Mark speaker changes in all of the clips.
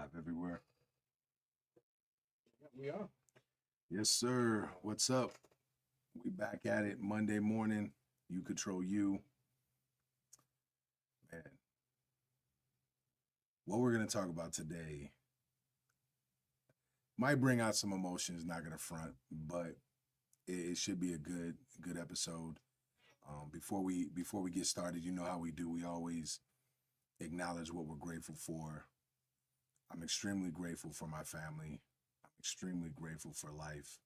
Speaker 1: Live everywhere.
Speaker 2: Yeah, we are.
Speaker 1: Yes, sir. What's up? We back at it Monday morning. You control you. Man, what we're gonna talk about today might bring out some emotions, not gonna front, but it should be a good episode. Before we get started, you know how we do. We always acknowledge what we're grateful for. I'm extremely grateful for my family. I'm extremely grateful for life.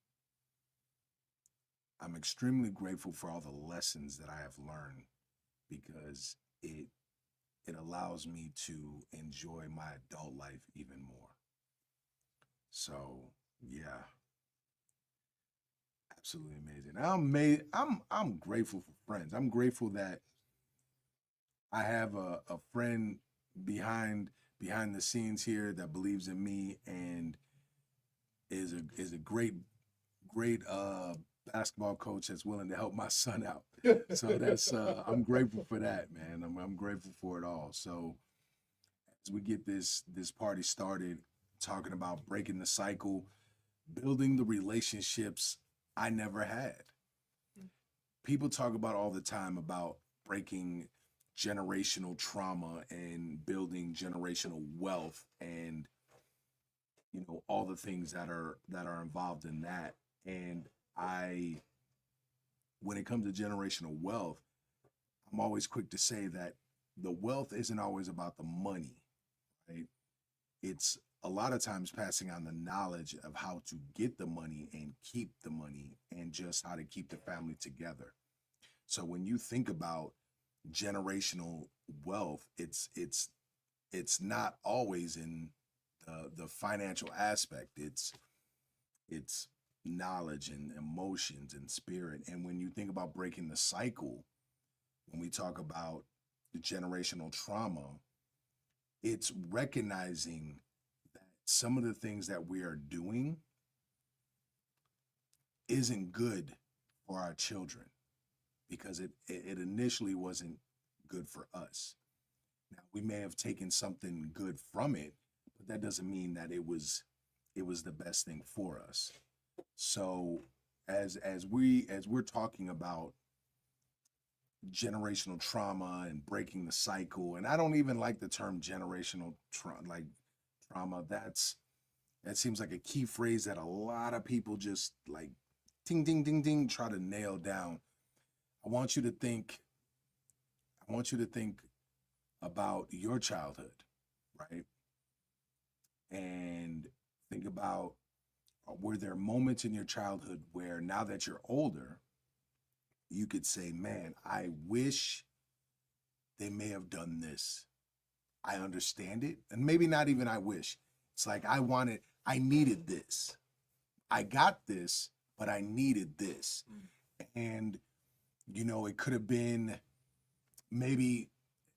Speaker 1: I'm extremely grateful for all the lessons that I have learned because it allows me to enjoy my adult life even more. So yeah, absolutely amazing. I'm grateful for friends. I'm grateful that I have a friend behind behind the scenes here that believes in me and is a great basketball coach that's willing to help my son out. So that's I'm grateful for that, man. I'm grateful for it all. So as we get this party started, talking about breaking the cycle, building the relationships I never had. People talk about all the time about breaking generational trauma and building generational wealth and all the things that are involved in that. And I when it comes to generational wealth, I'm always quick to say that the wealth isn't always about the money, right? It's a lot of times passing on the knowledge of how to get the money and keep the money and just how to keep the family together. So when you think about generational wealth, it's not always in the financial aspect. It's knowledge and emotions and spirit. And when you think about breaking the cycle, when we talk about the generational trauma, it's recognizing that some of the things that we are doing isn't good for our children because it initially wasn't good for us. Now we may have taken something good from it, but that doesn't mean that it was the best thing for us. So as we're talking about generational trauma and breaking the cycle, and I don't even like the term generational trauma. That seems like a key phrase that a lot of people just like ding ding ding ding try to nail down. I want you to think I want you to think about your childhood, right? And think about were there moments in your childhood where now that you're older, you could say, man, I wish they may have done this. I understand it. And maybe not even I wish. It's like I needed this. I got this, but I needed this. And, it could have been maybe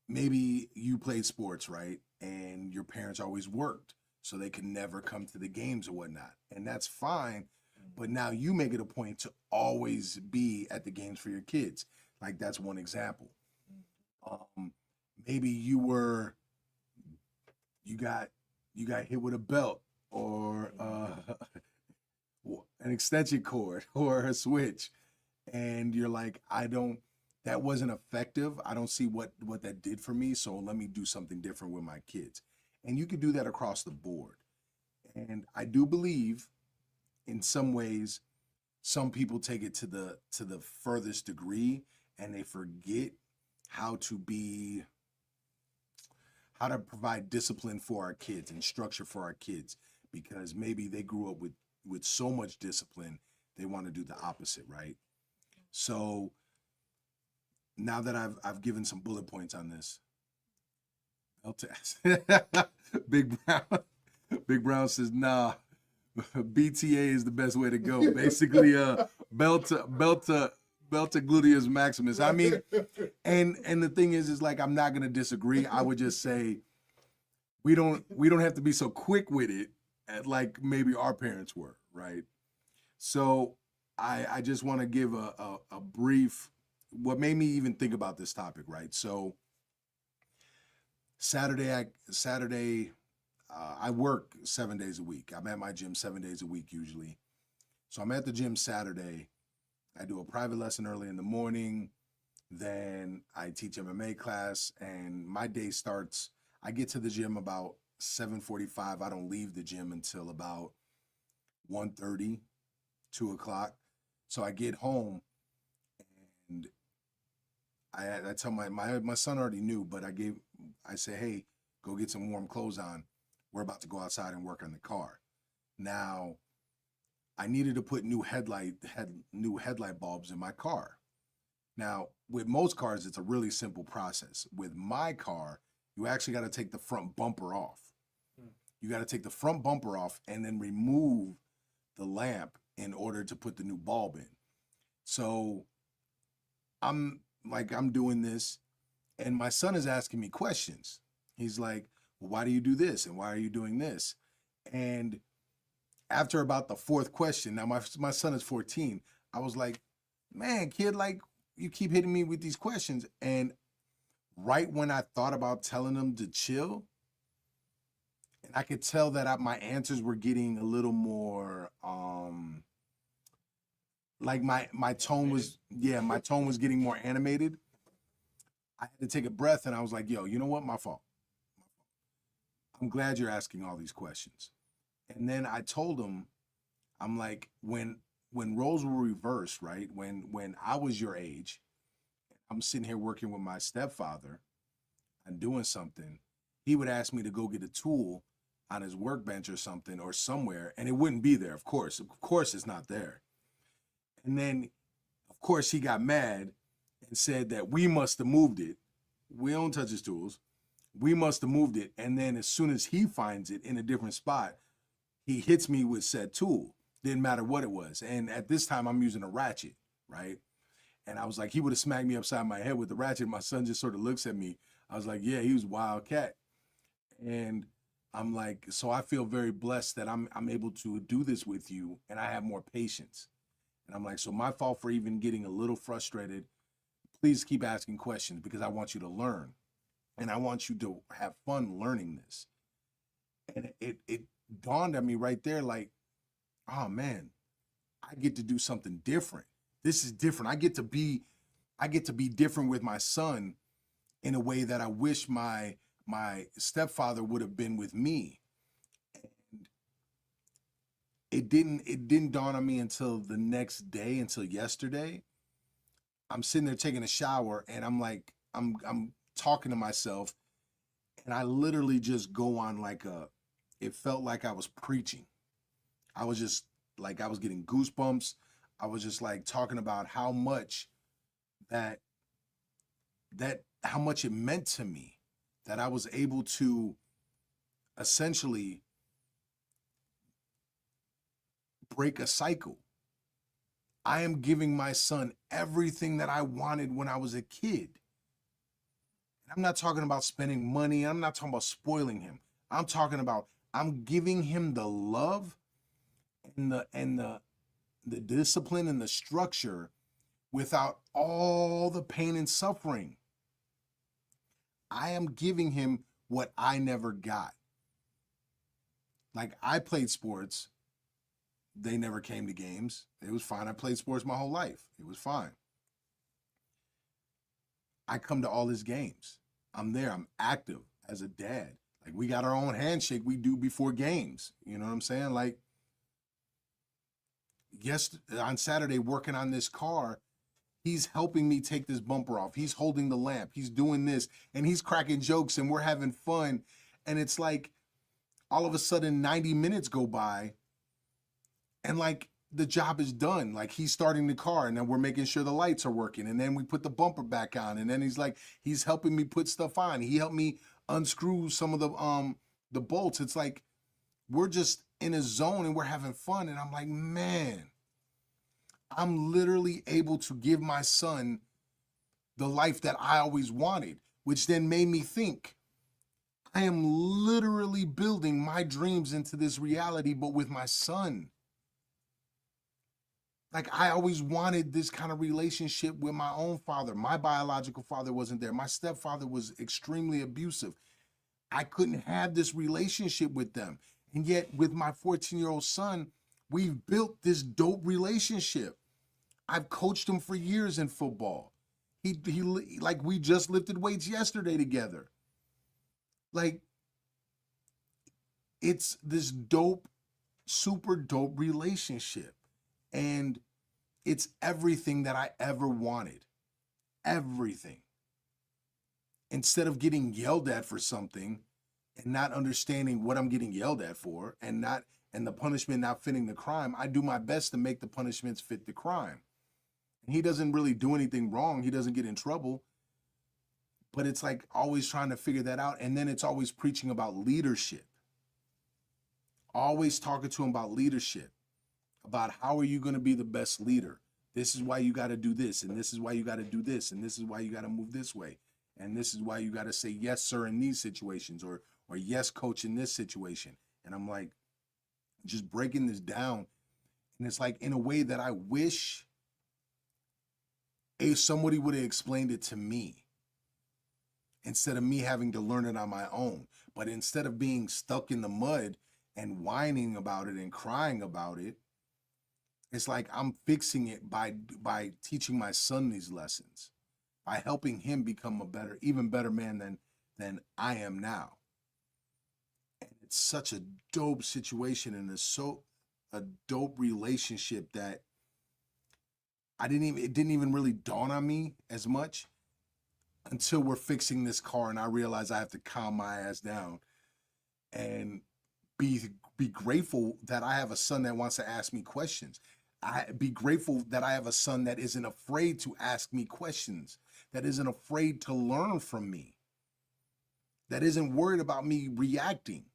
Speaker 1: you played sports, right? And your parents always worked, so they could never come to the games or whatnot. And that's fine. But now you make it a point to always be at the games for your kids. Like that's one example. Um, maybe you got hit with a belt or an extension cord or a switch, and you're like, I don't. That wasn't effective. I don't see what that did for me. So let me do something different with my kids. And you could do that across the board. And I do believe, in some ways, some people take it to the furthest degree, and they forget how to be how to provide discipline for our kids and structure for our kids because maybe they grew up with so much discipline they want to do the opposite, right? So now that I've given some bullet points on this, I'll test. Big Brown Big Brown says, nah, BTA is the best way to go. Basically, belt to gluteus maximus. I mean, and the thing is like I'm not gonna disagree. I would just say we don't have to be so quick with it like maybe our parents were, right? So I just want to give a brief what made me even think about this topic, right? So Saturday I work 7 days a week. I'm at my gym 7 days a week usually. So I'm at the gym Saturday. I do a private lesson early in the morning. Then I teach MMA class, and my day starts. I get to the gym about 7:45. I don't leave the gym until about 1:30, 2 o'clock. So I get home, and I tell my son already knew, but I say, hey, go get some warm clothes on. We're about to go outside and work on the car. Now, I needed to put new headlight bulbs in my car. Now, with most cars, it's a really simple process. With my car, you actually got to take the front bumper off. You got to take the front bumper off and then remove the lamp in order to put the new bulb in. So I'm doing this, and my son is asking me questions. He's like, well, why do you do this? And why are you doing this? And after about the fourth question, now my son is 14, I was like, man, kid, like, you keep hitting me with these questions. And right when I thought about telling him to chill, and I could tell that my answers were getting a little more, like my tone was, yeah, my tone was getting more animated. I had to take a breath, and I was like, yo, you know what? My fault. I'm glad you're asking all these questions. And then I told him, I'm like, when roles were reversed, right? When I was your age, I'm sitting here working with my stepfather and doing something, he would ask me to go get a tool on his workbench or something or somewhere, and it wouldn't be there, of course. Of course it's not there. And then, of course, he got mad and said that we must have moved it. We don't touch his tools. We must have moved it. And then as soon as he finds it in a different spot, he hits me with said tool. Didn't matter what it was. And at this time, I'm using a ratchet, right? And I was like, he would have smacked me upside my head with the ratchet. My son just sort of looks at me. I was like, yeah, he was a wild cat. And I'm like, so I feel very blessed that I'm able to do this with you, and I have more patience. And I'm like, so my fault for even getting a little frustrated. Please keep asking questions because I want you to learn. And I want you to have fun learning this. And it dawned on me right there, like, oh man, I get to do something different. This is different. I get to be different with my son in a way that I wish my stepfather would have been with me. And it didn't dawn on me until the next day, until yesterday. I'm sitting there taking a shower, and I'm like, I'm talking to myself, and I literally just go on like it felt like I was preaching. I was just like, I was getting goosebumps. I was just like talking about how much that how much it meant to me that I was able to essentially break a cycle. I am giving my son everything that I wanted when I was a kid. I'm not talking about spending money. I'm not talking about spoiling him. I'm talking about I'm giving him the love and the discipline and the structure without all the pain and suffering. I am giving him what I never got. Like, I played sports. They never came to games. It was fine. I played sports my whole life. It was fine. I come to all his games. I'm there. I'm active as a dad. Like, we got our own handshake we do before games. You know what I'm saying? Like, yes, on Saturday, working on this car, he's helping me take this bumper off. He's holding the lamp. He's doing this, and he's cracking jokes, and we're having fun. And it's like, all of a sudden, 90 minutes go by, and like, the job is done. Like, he's starting the car, and then we're making sure the lights are working, and then we put the bumper back on, and then he's helping me put stuff on. He helped me unscrew some of the bolts. It's like, we're just in a zone and we're having fun. And I'm like, man, I'm literally able to give my son the life that I always wanted, which then made me think, I am literally building my dreams into this reality, but with my son. Like, I always wanted this kind of relationship with my own father. My biological father wasn't there. My stepfather was extremely abusive. I couldn't have this relationship with them. And yet, with my 14-year-old son, we've built this dope relationship. I've coached him for years in football. He like we just lifted weights yesterday together. Like it's this dope, super dope relationship. And it's everything that I ever wanted. Everything. Instead of getting yelled at for something and not understanding what I'm getting yelled at for and the punishment not fitting the crime, I do my best to make the punishments fit the crime. And he doesn't really do anything wrong. He doesn't get in trouble. But it's like always trying to figure that out. And then it's always preaching about leadership. Always talking to him about leadership, about how are you going to be the best leader? This is why you got to do this, and this is why you got to do this, and this is why you got to move this way, and this is why you got to say yes, sir, in these situations, or yes, coach, in this situation. And I'm like, just breaking this down, and it's like in a way that I wish if somebody would have explained it to me instead of me having to learn it on my own. But instead of being stuck in the mud and whining about it and crying about it, it's like I'm fixing it by teaching my son these lessons, by helping him become a better, even better man than I am now. And it's such a dope situation, and it's so a dope relationship that it didn't even really dawn on me as much until we're fixing this car and I realize I have to calm my ass down and be grateful that I have a son that wants to ask me questions. I be grateful that I have a son that isn't afraid to ask me questions, that isn't afraid to learn from me, that isn't worried about me reacting.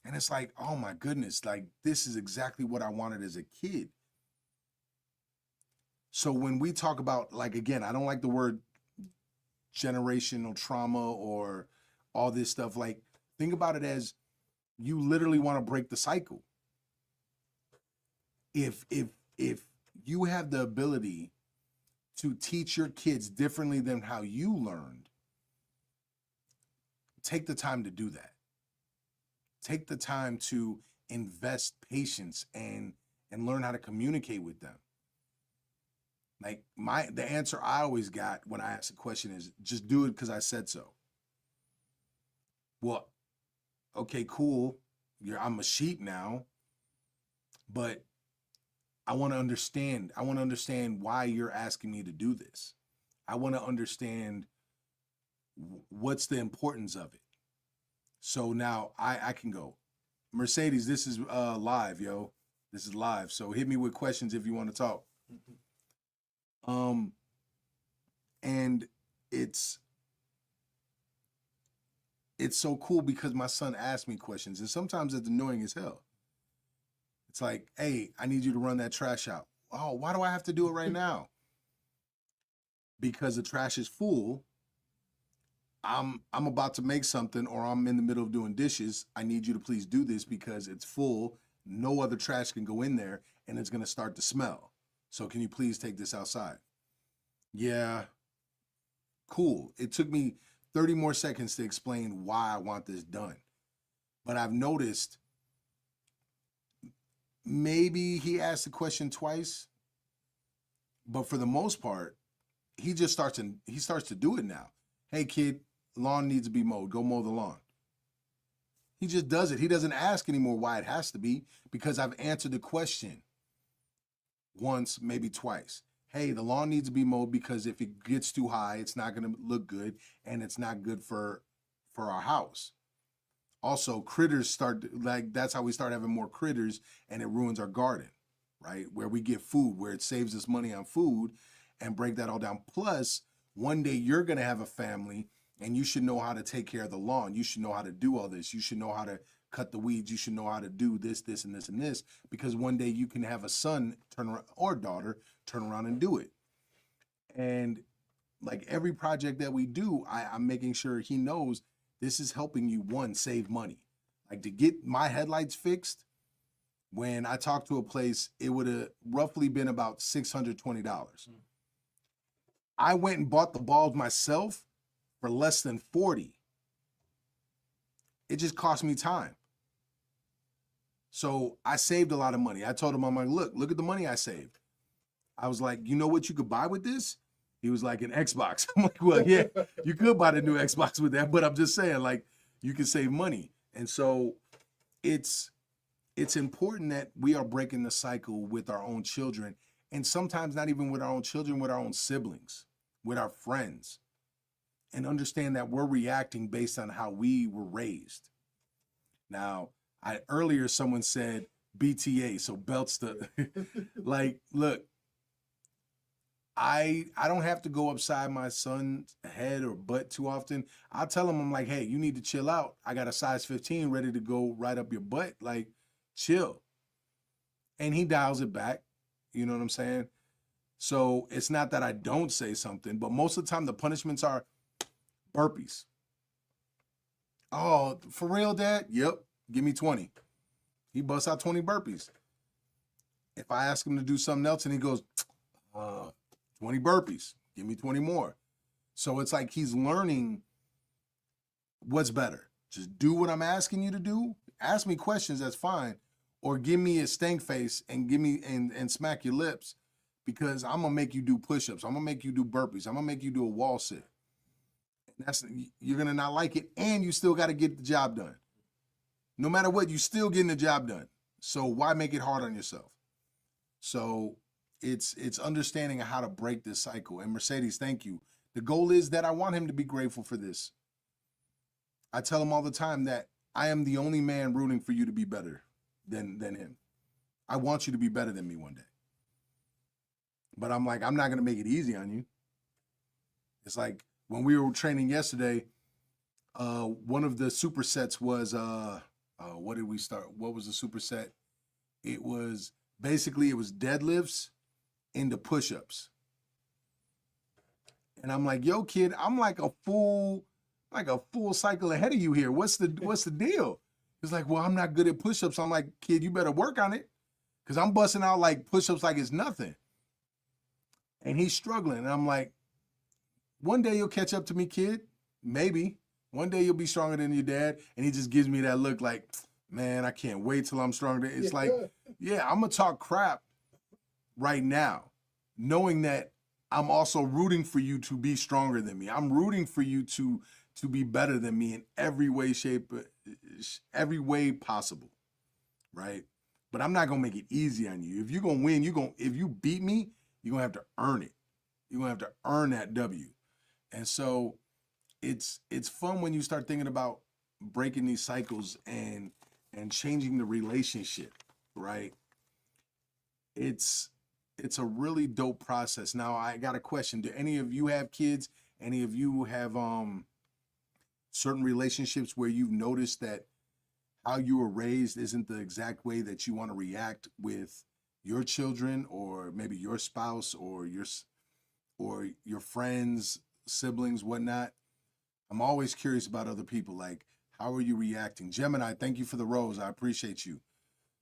Speaker 1: And it's like, oh my goodness, like this is exactly what I wanted as a kid. So when we talk about, like, again, I don't like the word generational trauma or all this stuff. Like, think about it as you literally want to break the cycle. If you have the ability to teach your kids differently than how you learned, take the time to do that. Take the time to invest patience and learn how to communicate with them. Like the answer I always got when I ask a question is just do it because I said so. Well, okay, cool. I'm a sheep now, but I want to understand. I want to understand why you're asking me to do this. I want to understand what's the importance of it. So now I can go. Mercedes, this is live, yo. This is live. So hit me with questions if you want to talk. And it's so cool because my son asks me questions, and sometimes it's annoying as hell. It's like, hey, I need you to run that trash out. Oh, why do I have to do it right now? Because the trash is full. I'm about to make something, or I'm in the middle of doing dishes. I need you to please do this because it's full. No other trash can go in there, and it's going to start to smell. So can you please take this outside? Yeah. Cool. It took me 30 more seconds to explain why I want this done. But I've noticed maybe he asked the question twice, but for the most part, he starts to do it now. Hey kid, lawn needs to be mowed. Go mow the lawn. He just does it. He doesn't ask anymore why it has to be because I've answered the question once, maybe twice. Hey, the lawn needs to be mowed because if it gets too high, it's not going to look good and it's not good for our house. Also, critters that's how we start having more critters and it ruins our garden, right? Where we get food, where it saves us money on food and break that all down. Plus, one day you're going to have a family and you should know how to take care of the lawn. You should know how to do all this. You should know how to cut the weeds. You should know how to do this, this, and this, and this, because one day you can have a son turn around or daughter turn around and do it. And like every project that we do, I'm making sure he knows this is helping you, one, save money. Like to get my headlights fixed, when I talked to a place, it would have roughly been about $620. I went and bought the bulbs myself for less than 40. it just cost me time. So I saved a lot of money. I told him, I'm like, look at the money I saved. I was like, you know what you could buy with this? He was like, an Xbox. I'm like, well, yeah, you could buy the new Xbox with that, but I'm just saying, like, you can save money. And so it's important that we are breaking the cycle with our own children, and sometimes not even with our own children, with our own siblings, with our friends, and understand that we're reacting based on how we were raised. Now, earlier someone said BTA, so belts to like, look, I don't have to go upside my son's head or butt too often. I'll tell him, I'm like, hey, you need to chill out. I got a size 15 ready to go right up your butt. Like, chill. And he dials it back. You know what I'm saying? So it's not that I don't say something, but most of the time the punishments are burpees. Oh, for real, Dad? Yep. Give me 20. He busts out 20 burpees. If I ask him to do something else and he goes, 20 burpees, give me 20 more. So it's like he's learning what's better. Just do what I'm asking you to do. Ask me questions, that's fine. Or give me a stank face and give me and smack your lips, because I'm gonna make you do push-ups. I'm gonna make you do burpees. I'm gonna make you do a wall sit. You're gonna not like it, and you still gotta get the job done. No matter what, you still getting the job done. So why make it hard on yourself? So it's understanding how to break this cycle. And Mercedes, thank you. The goal is that I want him to be grateful for this. I tell him all the time that I am the only man rooting for you to be better than him. I want you to be better than me one day. But I'm like, I'm not gonna make it easy on you. It's like when we were training yesterday, one of the supersets was what did we start? What was the superset? It was deadlifts into push-ups. And I'm like, yo, kid, I'm like a full cycle ahead of you here. What's the deal? He's like, well, I'm not good at push-ups. I'm like, kid, you better work on it. Because I'm busting out like push-ups like it's nothing. And he's struggling. And I'm like, one day you'll catch up to me, kid. Maybe. One day you'll be stronger than your dad. And he just gives me that look like, man, I can't wait till I'm stronger. It's like, yeah, I'm going to talk crap right now, knowing that I'm also rooting for you to be stronger than me. I'm rooting for you to be better than me in every way, shape, every way possible, right? But I'm not going to make it easy on you. If you're going to win, if you beat me, you're going to have to earn it. You're going to have to earn that W. And so it's fun when you start thinking about breaking these cycles and changing the relationship, right? It's a really dope process. Now, I got a question. Do any of you have kids? Any of you have certain relationships where you've noticed that how you were raised isn't the exact way that you want to react with your children, or maybe your spouse, or your friends, siblings, whatnot? I'm always curious about other people. Like, how are you reacting? Gemini, thank you for the rose. I appreciate you.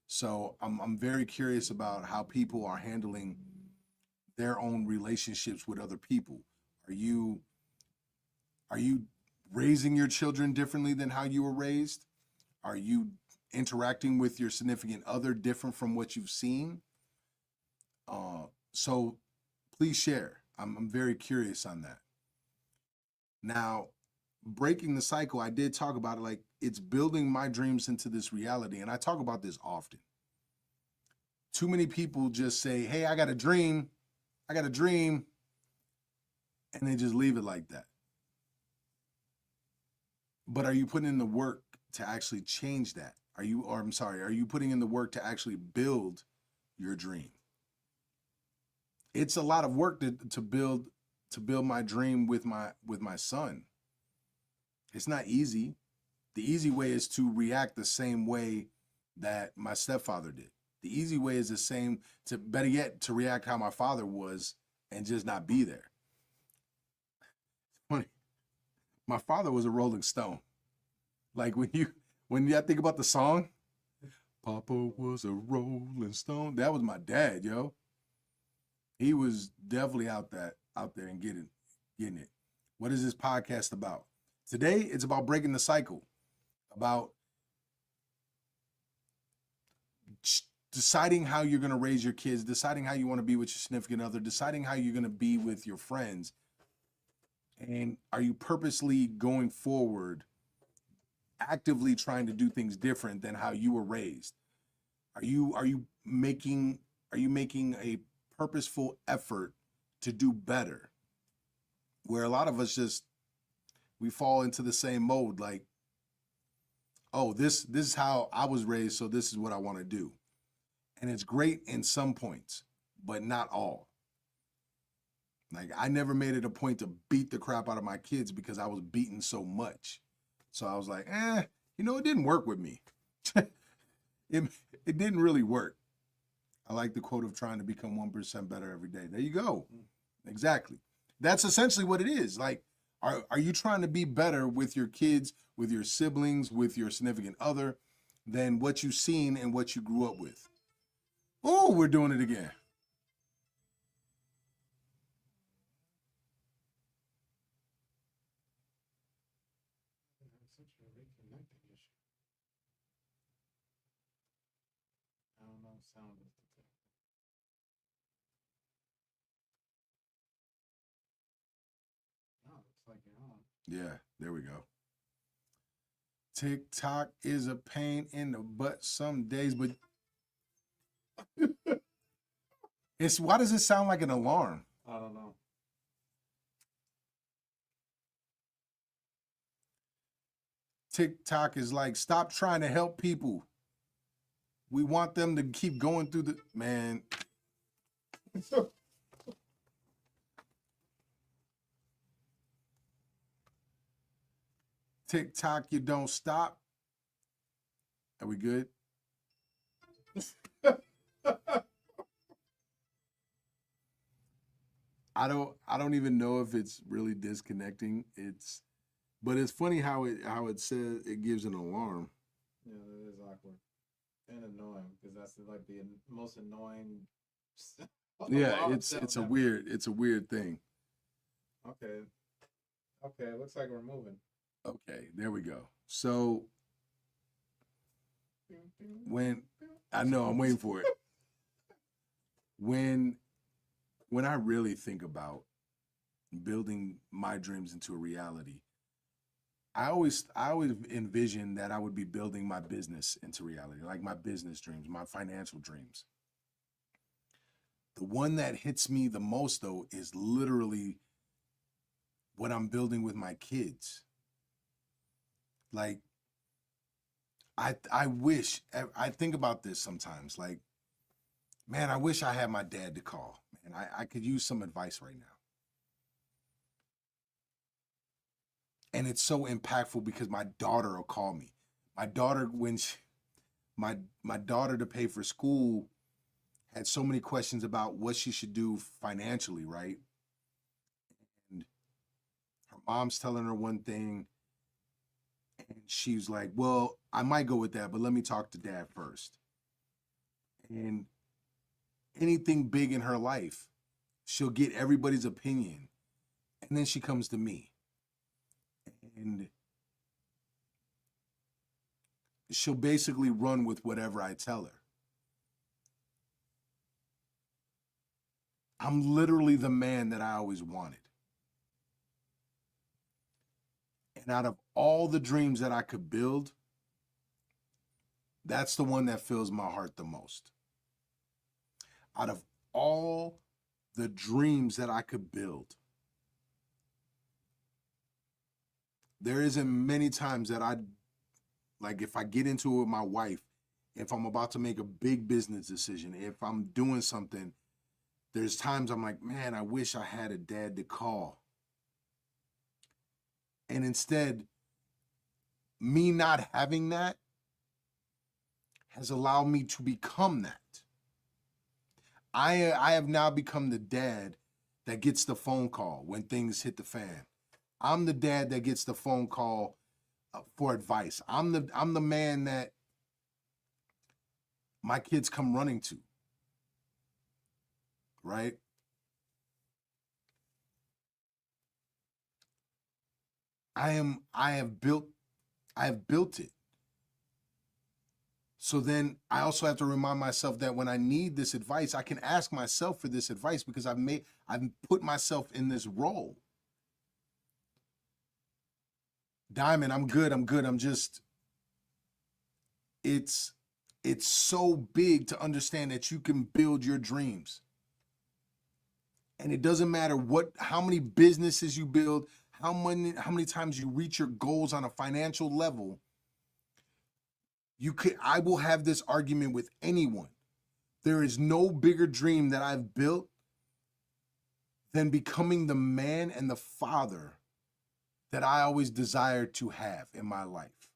Speaker 1: So I'm very curious about how people are handling their own relationships with other people. Are you raising your children differently than how you were raised? Are you interacting with your significant other different from what you've seen? So please share. I'm very curious on that. Now, breaking the cycle, I did talk about it, like it's building my dreams into this reality. And I talk about this often. Too many people just say, hey, I got a dream. And they just leave it like that. But are you putting in the work to actually change that? Are you putting in the work to actually build your dream? It's a lot of work to build my dream with my son. It's not easy. The easy way is to react the same way that my stepfather did. The easy way is the same, better yet, to react how my father was and just not be there. Funny. My father was a Rolling Stone. Like when you think about the song, Papa was a Rolling Stone. That was my dad, yo. He was definitely out there and getting it. What is this podcast about? Today, it's about breaking the cycle. about deciding how you're going to raise your kids, deciding how you want to be with your significant other, deciding how you're going to be with your friends. And are you purposely going forward, actively trying to do things different than how you were raised? Are you making a purposeful effort to do better? Where a lot of us just we fall into the same mode, like, oh, this is how I was raised, so this is what I want to do. And it's great in some points, but not all. Like, I never made it a point to beat the crap out of my kids because I was beaten so much. So I was like, it didn't work with me. it, it didn't really work. I like the quote of trying to become 1% better every day. There you go. Exactly. That's essentially what it is. Like, are you trying to be better with your kids, with your siblings, with your significant other than what you've seen and what you grew up with? Oh, we're doing it again.
Speaker 2: It's such a reconnecting issue. I don't know. Sound is detected. No, it's like you're on.
Speaker 1: Yeah, there we go. TikTok is a pain in the butt some days, but it's why does it sound like an alarm?
Speaker 2: I don't know.
Speaker 1: TikTok is like, stop trying to help people. We want them to keep going through the man. TikTok, you don't stop. Are we good? I don't even know if it's really disconnecting. But it's funny how it says it gives an alarm.
Speaker 2: Yeah, that is awkward and annoying because that's like the most annoying.
Speaker 1: Yeah,
Speaker 2: alarm
Speaker 1: it's
Speaker 2: sound
Speaker 1: it's a
Speaker 2: ever.
Speaker 1: weird thing.
Speaker 2: Okay. Okay. It looks like we're moving.
Speaker 1: Okay, there we go. So when I know I'm waiting for it. When I really think about building my dreams into a reality, I always envision that I would be building my business into reality, like my business dreams, my financial dreams. The one that hits me the most though is literally what I'm building with my kids. Like I wish I think about this sometimes. Like, man, I wish I had my dad to call. Man, I could use some advice right now. And it's so impactful because my daughter will call me. My daughter, when she, my daughter to pay for school had so many questions about what she should do financially, right? And her mom's telling her one thing, and she's like, "Well, I might go with that, but let me talk to dad first." And anything big in her life, she'll get everybody's opinion, and then she comes to me, and she'll basically run with whatever I tell her. I'm literally the man that I always wanted. And out of all the dreams that I could build, that's the one that fills my heart the most. Out of all the dreams that I could build, there isn't many times that like if I get into it with my wife, if I'm about to make a big business decision, if I'm doing something, there's times I'm like, man, I wish I had a dad to call. And instead, me not having that has allowed me to become that. I have now become the dad that gets the phone call when things hit the fan. I'm the dad that gets the phone call for advice. I'm the man that my kids come running to, right? I have built it. So then I also have to remind myself that when I need this advice, I can ask myself for this advice because I've put myself in this role. Diamond, I'm good. I'm just it's so big to understand that you can build your dreams. And it doesn't matter how many businesses you build, how many times you reach your goals on a financial level. I will have this argument with anyone. There is no bigger dream that I've built than becoming the man and the father that I always desired to have in my life.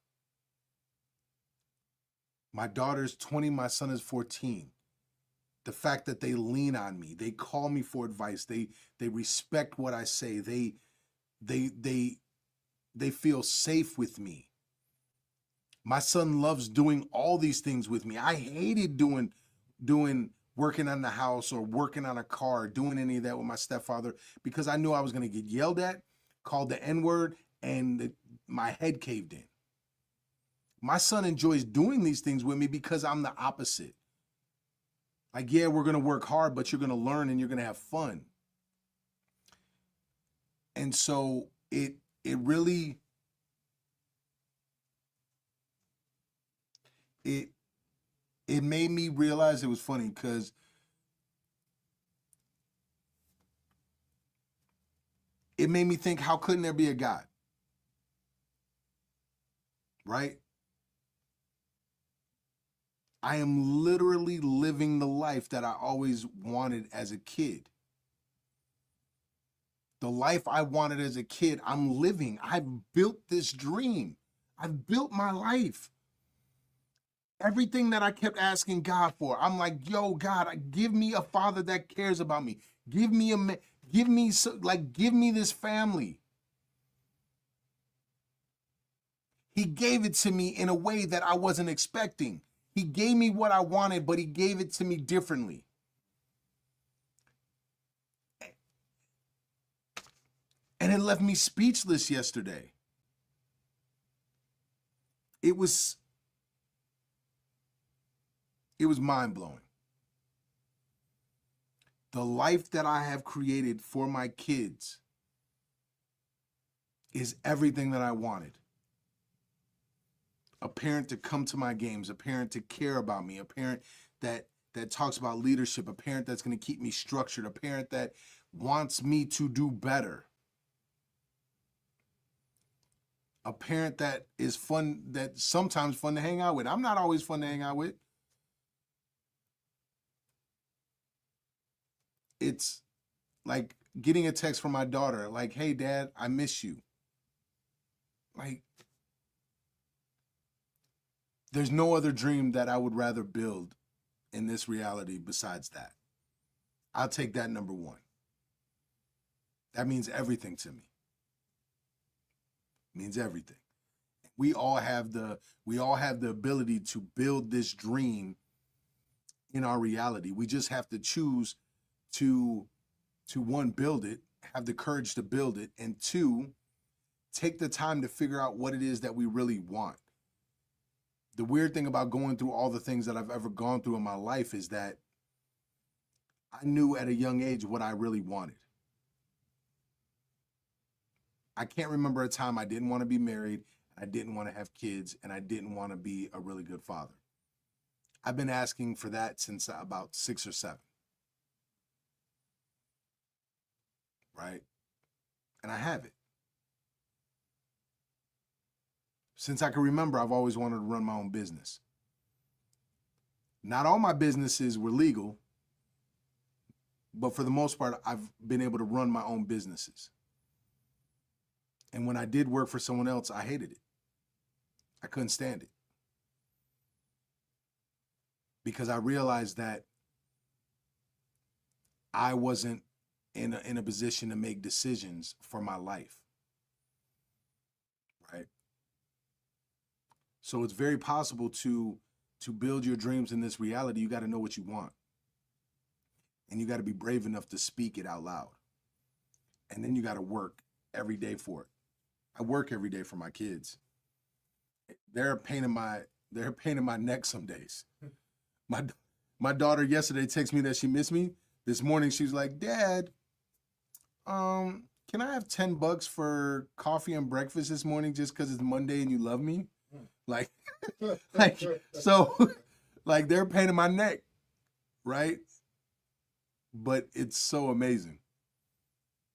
Speaker 1: My daughter's 20, my son is 14. The fact that they lean on me, they call me for advice, they respect what I say, they feel safe with me. My son loves doing all these things with me. I hated doing working on the house or working on a car, doing any of that with my stepfather because I knew I was going to get yelled at, called the N-word, and my head caved in. My son enjoys doing these things with me because I'm the opposite. Like, yeah, we're going to work hard, but you're going to learn and you're going to have fun. And so it really, it made me realize it was funny because it made me think, how couldn't there be a God? Right? I am literally living the life that I always wanted as a kid. The life I wanted as a kid, I'm living. I've built this dream. I've built my life. Everything that I kept asking God for, I'm like, yo, God, give me a father that cares about me. Give me this family. He gave it to me in a way that I wasn't expecting. He gave me what I wanted, but he gave it to me differently. And it left me speechless yesterday. It was mind-blowing. The life that I have created for my kids is everything that I wanted. A parent to come to my games, a parent to care about me, a parent that talks about leadership, a parent that's going to keep me structured, a parent that wants me to do better. A parent that is fun, that sometimes fun to hang out with. I'm not always fun to hang out with. It's like getting a text from my daughter, like, hey, Dad, I miss you. Like, there's no other dream that I would rather build in this reality besides that. I'll take that number one. That means everything to me. It means everything. We all have the ability to build this dream in our reality. We just have to choose to one, build it, have the courage to build it, and two, take the time to figure out what it is that we really want. The weird thing about going through all the things that I've ever gone through in my life is that I knew at a young age what I really wanted. I can't remember a time I didn't want to be married, I didn't want to have kids, and I didn't want to be a really good father. I've been asking for that since about 6 or 7. Right? And I have it. Since I can remember, I've always wanted to run my own business. Not all my businesses were legal, but for the most part, I've been able to run my own businesses. And when I did work for someone else, I hated it. I couldn't stand it. Because I realized that I wasn't in a position to make decisions for my life. Right? So it's very possible to build your dreams in this reality. You got to know what you want. And you got to be brave enough to speak it out loud. And then you got to work every day for it. I work every day for my kids. They're a pain in my They're a pain in my neck some days. My daughter yesterday texted me that she missed me. This morning she's like, Dad, can I have $10 for coffee and breakfast this morning just because it's Monday and you love me? Like, like so, like they're a pain in my neck, right? But it's so amazing.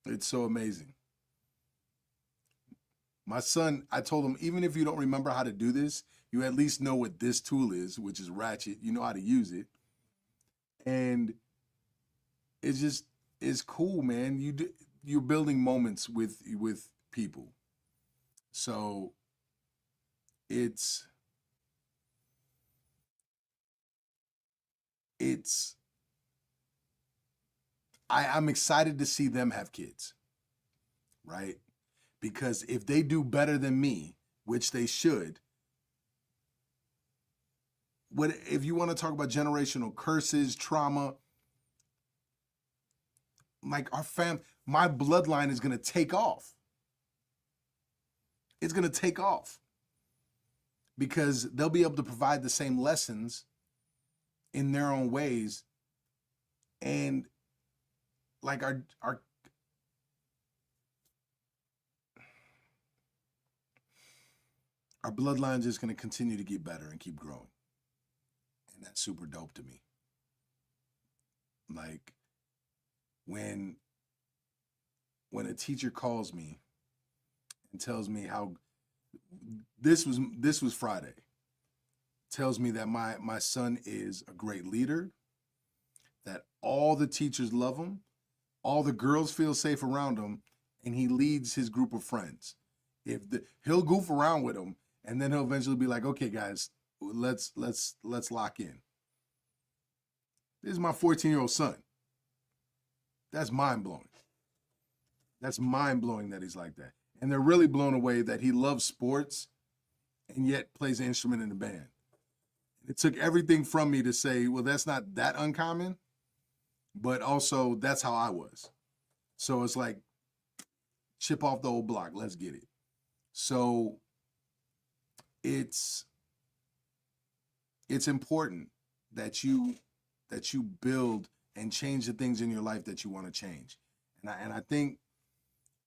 Speaker 1: It's so amazing. My son, I told him, even if you don't remember how to do this, you at least know what this tool is, which is ratchet. You know how to use it. And it's cool, man. You're building moments with people. So I'm excited to see them have kids, right? Because if they do better than me, which they should, if you want to talk about generational curses, trauma, like my bloodline is going to take off. It's going to take off because they'll be able to provide the same lessons in their own ways. And like our bloodline is just going to continue to get better and keep growing. And that's super dope to me. Like when a teacher calls me and tells me how this was Friday, tells me that my son is a great leader, that all the teachers love him, all the girls feel safe around him, and he leads his group of friends. He'll goof around with them, and then he'll eventually be like, okay, guys, let's lock in. This is my 14-year-old son. That's mind-blowing. That's mind-blowing that he's like that. And they're really blown away that he loves sports and yet plays an instrument in the band. It took everything from me to say, well, that's not that uncommon, but also that's how I was. So it's like, chip off the old block, let's get it. So it's important that you build and change the things in your life that you want to change. And I think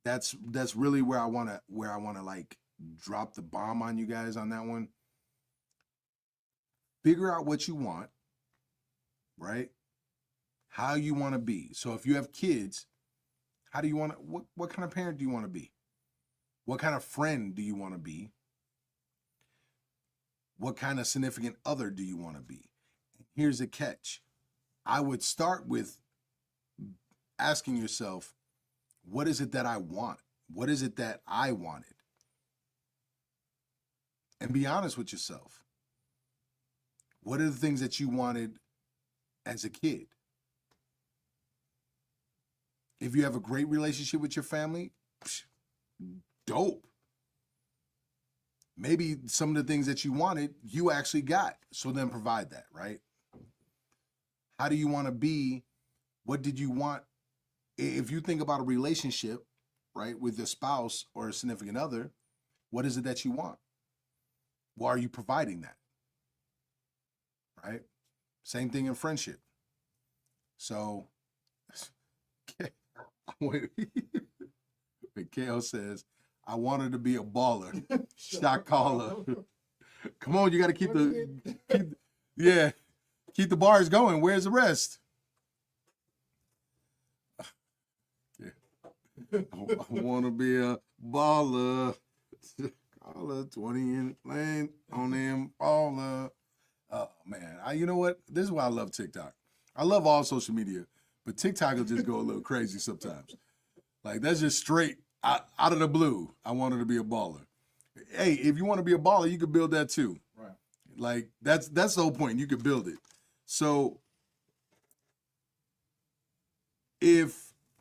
Speaker 1: that's really where I want to like drop the bomb on you guys on that one. Figure out what you want, right? How you want to be. So if you have kids, how do you want to, what kind of parent do you want to be? What kind of friend do you want to be? What kind of significant other do you want to be? Here's the catch. I would start with asking yourself, what is it that I want? What is it that I wanted? And be honest with yourself. What are the things that you wanted as a kid? If you have a great relationship with your family, dope. Maybe some of the things that you wanted, you actually got. So then provide that, right? How do you want to be? What did you want? If you think about a relationship, right, with a spouse or a significant other, what is it that you want? Well, are you providing that? Right? Same thing in friendship. So, Mikhail says, I wanted to be a baller. Shot caller. Come on, you got to keep the bars going. Where's the rest? I want to be a baller. Caller 20 in lane on him baller. Oh man, you know what? This is why I love TikTok. I love all social media, but TikTok will just go a little crazy sometimes. Like that's just straight out of the blue. I wanted to be a baller. Hey, if you want to be a baller, you could build that too.
Speaker 2: Right.
Speaker 1: Like that's the whole point. You could build it. So,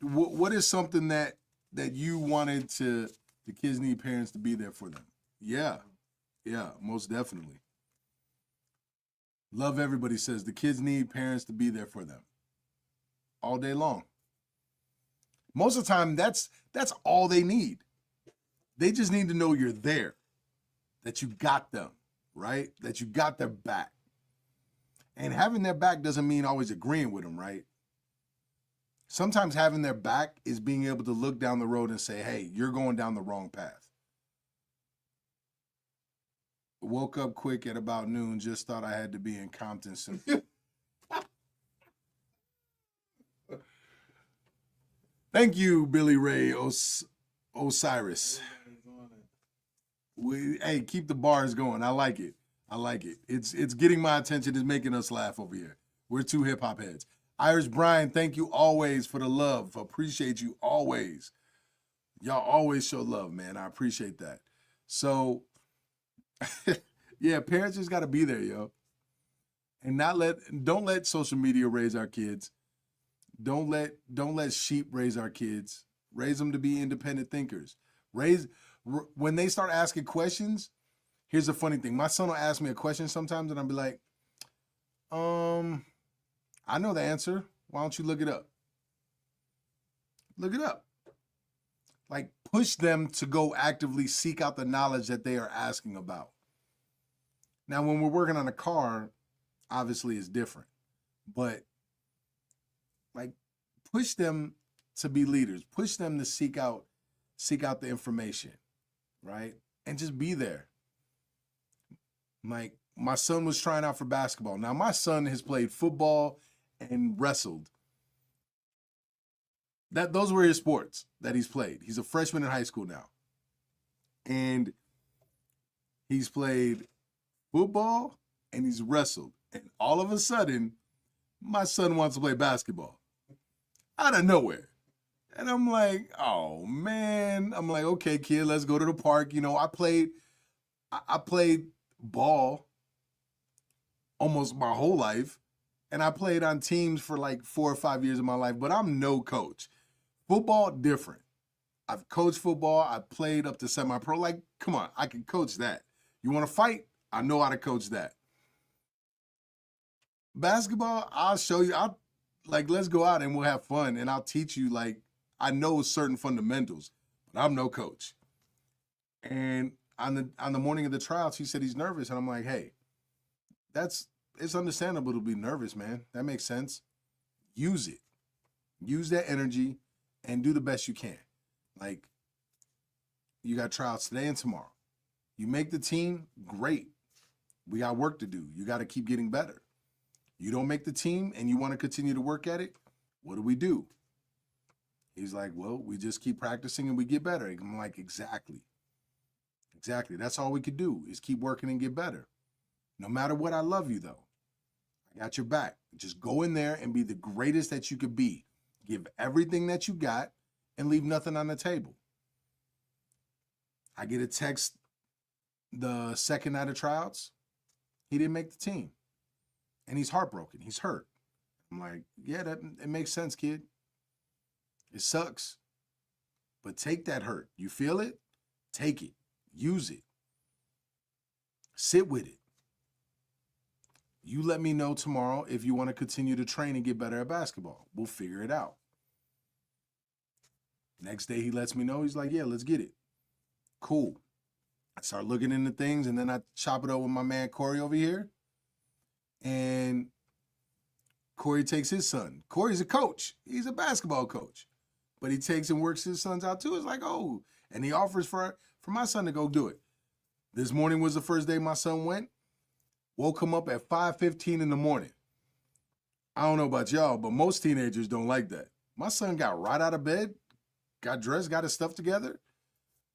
Speaker 1: what is something that you wanted the kids need parents to be there for them? Yeah, most definitely. Love Everybody says the kids need parents to be there for them all day long. Most of the time, that's all they need. They just need to know you're there, that you got them. right? That you got their back. And having their back doesn't mean always agreeing with them, right? Sometimes having their back is being able to look down the road and say, hey, you're going down the wrong path. Woke up quick at about noon, just thought I had to be in Compton soon. Thank you, Billy Ray Osiris. Hey, keep the bars going. I like it. I like it. It's getting my attention. It's making us laugh over here. We're two hip hop heads. Irish Brian, thank you always for the love. Appreciate you always. Y'all always show love, man. I appreciate that. So, yeah, parents just got to be there, yo. And don't let social media raise our kids. Don't let sheep raise our kids. Raise them to be independent thinkers. When they start asking questions, here's the funny thing. My son will ask me a question sometimes and I'll be like, I know the answer. Why don't you look it up? Look it up. Like, push them to go actively seek out the knowledge that they are asking about. Now, when we're working on a car, obviously it's different. But, like, push them to be leaders. Push them to seek out the information, right? And just be there. Like, my son was trying out for basketball. Now, my son has played football and wrestled. Those were his sports that he's played. He's a freshman in high school now. And he's played football and he's wrestled. And all of a sudden, my son wants to play basketball. Out of nowhere. And I'm like, oh, man. I'm like, okay, kid, let's go to the park. You know, I played ball almost my whole life. And I played on teams for like 4 or 5 years of my life, but I'm no coach. Football, different. I've coached football. I played up to semi-pro. Like, come on, I can coach that. You want to fight? I know how to coach that. Basketball, I'll show you. Let's go out and we'll have fun, and I'll teach you, like, I know certain fundamentals, but I'm no coach. And on the morning of the tryouts, he said he's nervous, and I'm like, hey, it's understandable to be nervous, man. That makes sense. Use it. Use that energy and do the best you can. Like, you got tryouts today and tomorrow. You make the team, great. We got work to do. You got to keep getting better. You don't make the team and you want to continue to work at it, what do? He's like, well, we just keep practicing and we get better. I'm like, exactly. Exactly. That's all we could do is keep working and get better. No matter what, I love you, though. I got your back. Just go in there and be the greatest that you could be. Give everything that you got and leave nothing on the table. I get a text the second night of tryouts. He didn't make the team. And he's heartbroken. He's hurt. I'm like, yeah, it makes sense, kid. It sucks. But take that hurt. You feel it? Take it. Use it. Sit with it. You let me know tomorrow if you want to continue to train and get better at basketball. We'll figure it out. Next day he lets me know. He's like, yeah, let's get it. Cool. I start looking into things, and then I chop it up with my man Corey over here. And Corey takes his son. Corey's a coach. He's a basketball coach. But he takes and works his sons out too. It's like, oh. And he offers for my son to go do it. This morning was the first day my son went. Woke him up at 5:15 in the morning. I don't know about y'all, but most teenagers don't like that. My son got right out of bed, got dressed, got his stuff together.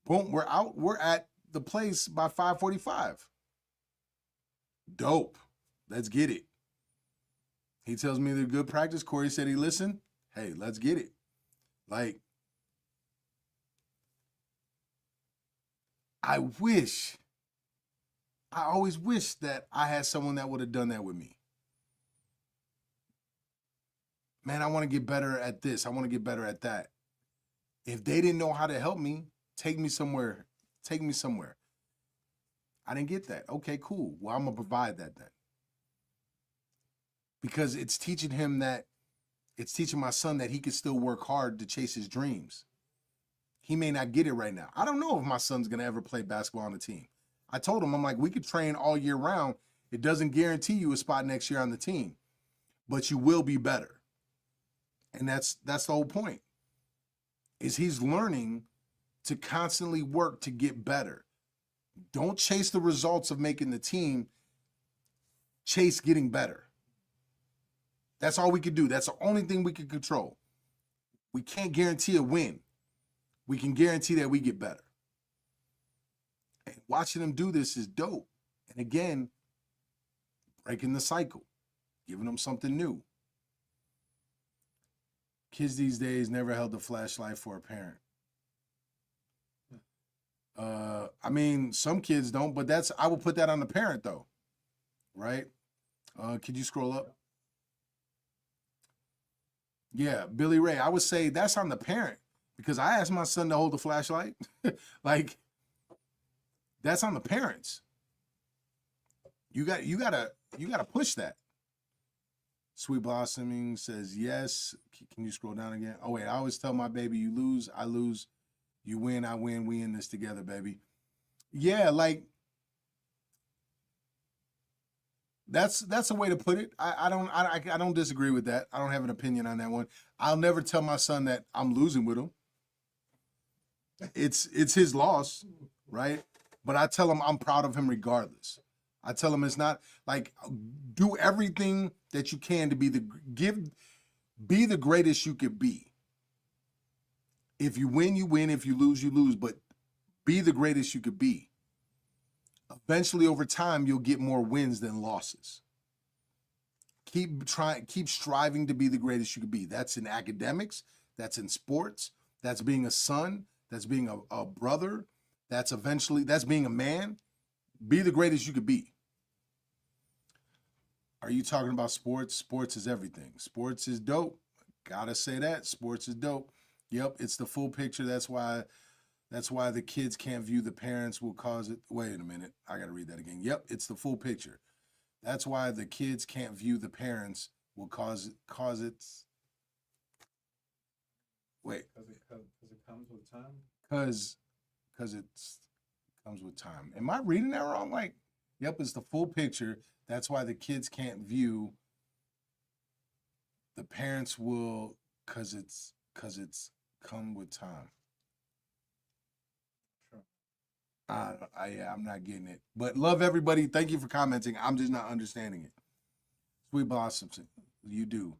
Speaker 1: Boom, we're out. We're at the place by 5:45. Dope. Let's get it. He tells me they're good practice. Corey said he listened. Hey, let's get it. Like, I always wish that I had someone that would have done that with me. Man, I want to get better at this. I want to get better at that. If they didn't know how to help me, take me somewhere. Take me somewhere. I didn't get that. Okay, cool. Well, I'm going to provide that then. Because it's teaching my son that he can still work hard to chase his dreams. He may not get it right now. I don't know if my son's going to ever play basketball on a team. I told him, I'm like, we could train all year round. It doesn't guarantee you a spot next year on the team, but you will be better. And that's the whole point. Is he's learning to constantly work to get better. Don't chase the results of making the team, chase getting better. That's all we could do. That's the only thing we can control. We can't guarantee a win. We can guarantee that we get better. And watching them do this is dope. And again, breaking the cycle, giving them something new. Kids these days never held a flashlight for a parent. I mean, some kids don't, but I would put that on the parent though, right? Could you scroll up? Yeah, Billy Ray, I would say that's on the parent because I asked my son to hold the flashlight. Like, that's on the parents. You gotta push that. Sweet Blossoming says yes. Can you scroll down again? Oh wait, I always tell my baby, you lose, I lose, you win, I win, we in this together, baby. Yeah, like that's a way to put it. I don't disagree with that. I don't have an opinion on that one. I'll never tell my son that I'm losing with him. It's his loss, right? But I tell him I'm proud of him regardless. I tell him it's not like do everything that you can to be the greatest you could be. If you win, you win. If you lose, you lose. But be the greatest you could be. Eventually, over time, you'll get more wins than losses. Keep striving to be the greatest you could be. That's in academics. That's in sports. That's being a son. That's being a brother. That's being a man. Be the greatest you could be. Are you talking about sports? Sports is everything. Sports is dope. Gotta say that. Sports is dope. Yep, it's the full picture. That's why the kids can't view the parents will cause it. Wait a minute. I gotta read that again. Yep, it's the full picture. That's why the kids can't view the parents will cause it. Wait.
Speaker 2: Because it comes with time?
Speaker 1: Because it comes with time. Am I reading that wrong? Like, yep, it's the full picture. That's why the kids can't view the parents will because it's come with time.
Speaker 2: Sure.
Speaker 1: I'm not getting it. But love everybody. Thank you for commenting. I'm just not understanding it. Sweet Blossoms, you do.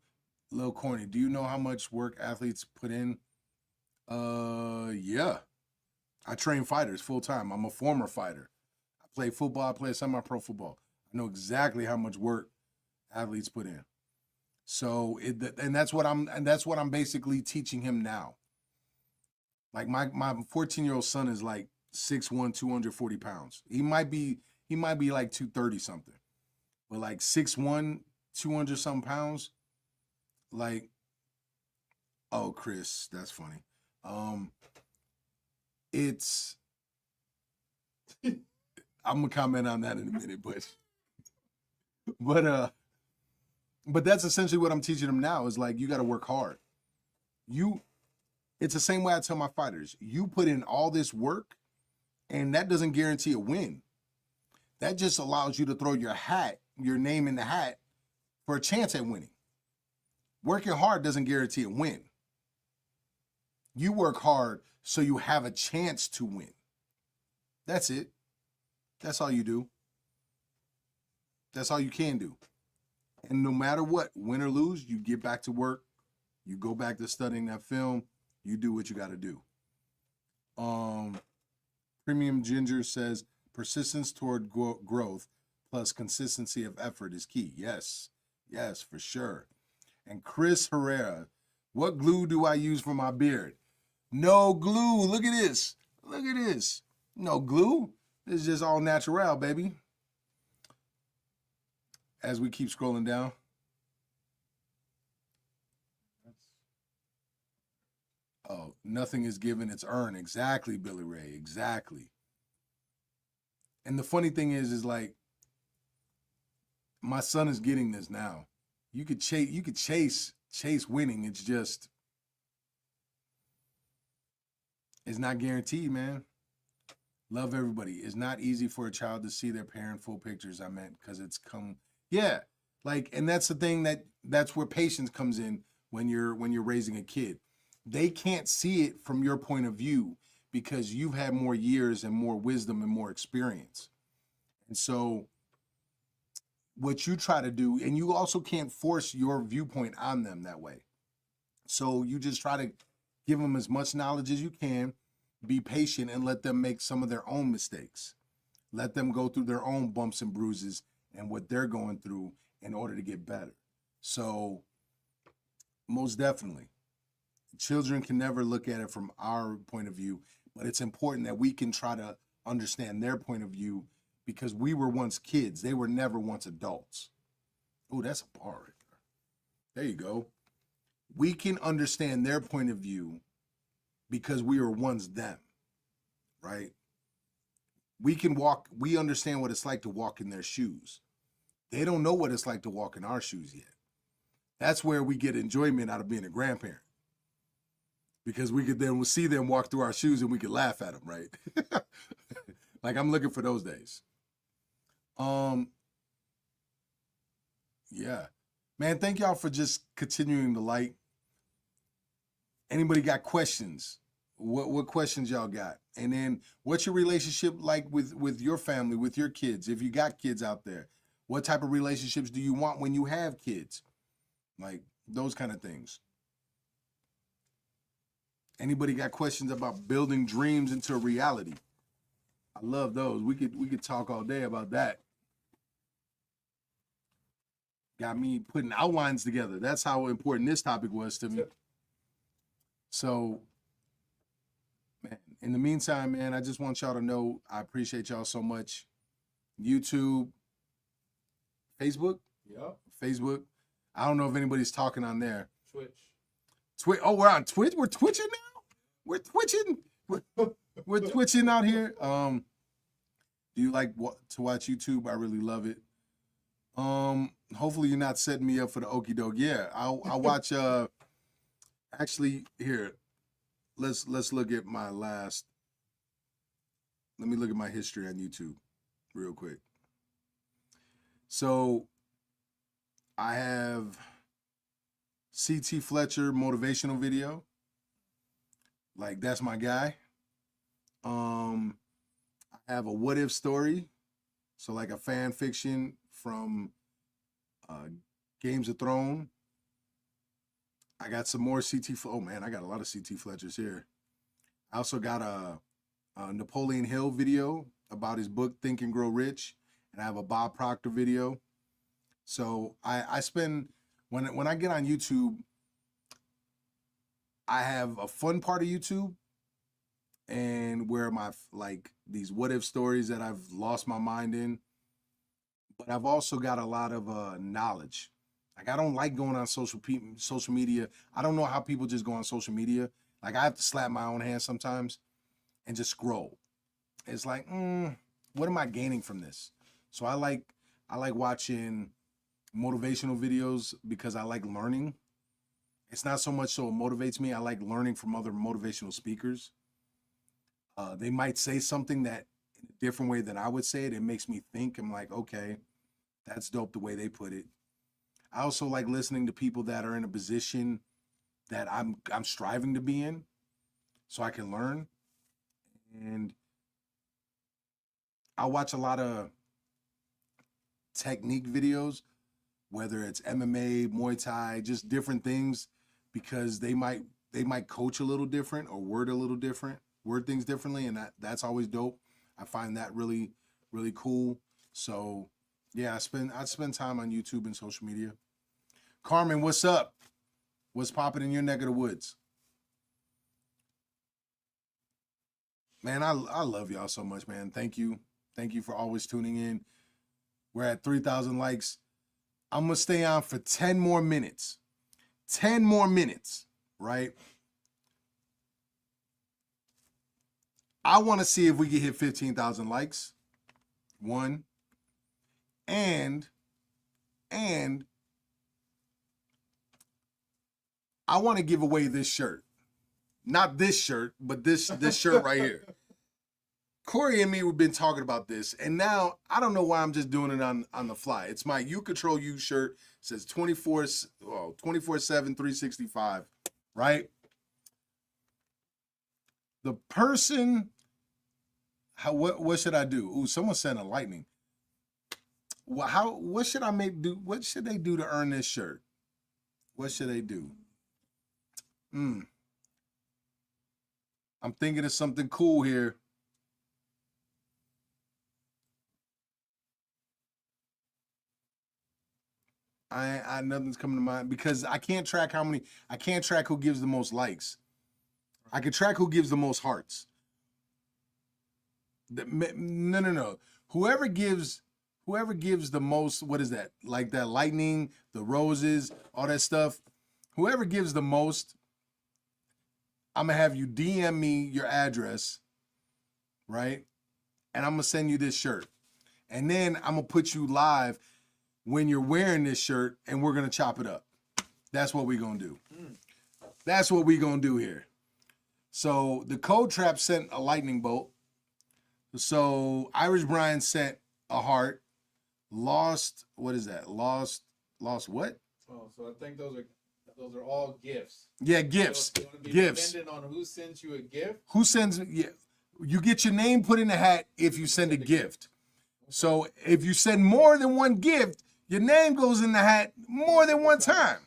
Speaker 1: Lil Corny, do you know how much work athletes put in? Yeah. I train fighters full time. I'm a former fighter. I play football. I play semi-pro football. I know exactly how much work athletes put in. So that's what I'm basically teaching him now. Like my 14-year-old son is like 6'1", 240 pounds. He might be like 230 something, but like 6'1", 200 something pounds. Like, oh, Chris, that's funny. It's I'm gonna comment on that in a minute, but that's essentially what I'm teaching them now is like, you got to work hard. It's the same way I tell my fighters, you put in all this work and that doesn't guarantee a win. That just allows you to throw your name in the hat for a chance at winning. Working hard doesn't guarantee a win. You work hard so you have a chance to win. That's it. That's all you do. That's all you can do. And no matter what, win or lose, you get back to work. You go back to studying that film. You do what you got to do. Premium Ginger says, persistence toward growth plus consistency of effort is key. Yes, for sure. And Chris Herrera, what glue do I use for my beard? No glue. Look at this. No glue. This is just all natural, baby. As we keep scrolling down. Oh, nothing is given, it's earned. Exactly, Billy Ray. Exactly. And the funny thing is like, my son is getting this now. You could chase winning. It's just, it's not guaranteed, man. Love everybody. It's not easy for a child to see their parent full pictures. I meant because yeah, like, and that's the thing that's where patience comes in when you're raising a kid. They can't see it from your point of view because you've had more years and more wisdom and more experience. And so what you try to do, and you also can't force your viewpoint on them that way. So you just try to give them as much knowledge as you can, be patient, and let them make some of their own mistakes. Let them go through their own bumps and bruises and what they're going through in order to get better. So, most definitely, children can never look at it from our point of view, but it's important that we can try to understand their point of view because we were once kids. They were never once adults. Oh, that's a bar right there. There you go. We can understand their point of view because we were once them, right? We understand what it's like to walk in their shoes. They don't know what it's like to walk in our shoes yet. That's where we get enjoyment out of being a grandparent. Because we could then see them walk through our shoes and we could laugh at them, right? Like I'm looking for those days. Um, yeah. Man, thank y'all for just continuing to like. Anybody got questions? What questions y'all got? And then what's your relationship like with your family, with your kids? If you got kids out there, what type of relationships do you want when you have kids? Like those kind of things. Anybody got questions about building dreams into a reality? I love those. We could talk all day about that. Got me putting outlines together. That's how important this topic was to me. So, man, in the meantime, man, I just want y'all to know I appreciate y'all so much. YouTube, Facebook,
Speaker 2: Yep.
Speaker 1: Facebook. I don't know if anybody's talking on there.
Speaker 2: Twitch.
Speaker 1: Oh, we're on Twitch. We're twitching now. We're twitching. We're twitching out here. Do you like to watch YouTube? I really love it. Hopefully you're not setting me up for the okie doke. Yeah, I'll watch. Actually, here, let's look at my last. Let me look at my history on YouTube, real quick. So, I have CT Fletcher motivational video. Like that's my guy. I have a what if story, so like a fan fiction from Games of Thrones. I got some more CT. Oh man, I got a lot of CT Fletchers here. I also got a Napoleon Hill video about his book Think and Grow Rich, and I have a Bob Proctor video. So I spend when I get on YouTube, I have a fun part of YouTube and where my like these what if stories that I've lost my mind in, but I've also got a lot of knowledge. Like I don't like going on social media. I don't know how people just go on social media. Like I have to slap my own hand sometimes and just scroll. It's like, what am I gaining from this? So I like watching motivational videos because I like learning. It's not so much so it motivates me. I like learning from other motivational speakers. They might say something that in a different way than I would say it. It makes me think. I'm like, okay, that's dope the way they put it. I also like listening to people that are in a position that I'm striving to be in, so I can learn. And I watch a lot of technique videos, whether it's MMA, Muay Thai, just different things, because they might coach a little different or word things differently, and that's always dope. I find that really cool. So yeah, I spend time on YouTube and social media. Carmen, what's up? What's popping in your neck of the woods? Man, I love y'all so much, man. Thank you for always tuning in. We're at 3,000 likes. I'm gonna stay on for 10 more minutes. 10 more minutes, right? I want to see if we can hit 15,000 likes. One. And I want to give away this shirt. Not this shirt, but this shirt right here. Corey and me, we've been talking about this, and now I don't know why I'm just doing it on the fly. It's my You Control You shirt. It says 24/7, 365, right? The person, what should I do? Ooh, someone sent a lightning. What should I do? What should they do to earn this shirt? What should they do? I'm thinking of something cool here. I nothing's coming to mind because I can't track who gives the most likes. I can track who gives the most hearts. No. Whoever gives the most, what is that? Like that lightning, the roses, all that stuff. Whoever gives the most, I'm gonna have you DM me your address, right? And I'm gonna send you this shirt. And then I'm gonna put you live when you're wearing this shirt, and we're gonna chop it up. That's what we're gonna do. That's what we're gonna do here. So the Code Trap sent a lightning bolt. So Irish Brian sent a heart. Lost, what is that? Lost what?
Speaker 2: Oh, so I think those are all gifts.
Speaker 1: Yeah, gifts.
Speaker 2: So it's
Speaker 1: Gifts.
Speaker 2: Depending on who sends you a gift.
Speaker 1: Who sends? Yeah, you get your name put in the hat if you send a gift. So if you send more than one gift, your name goes in the hat more than one time.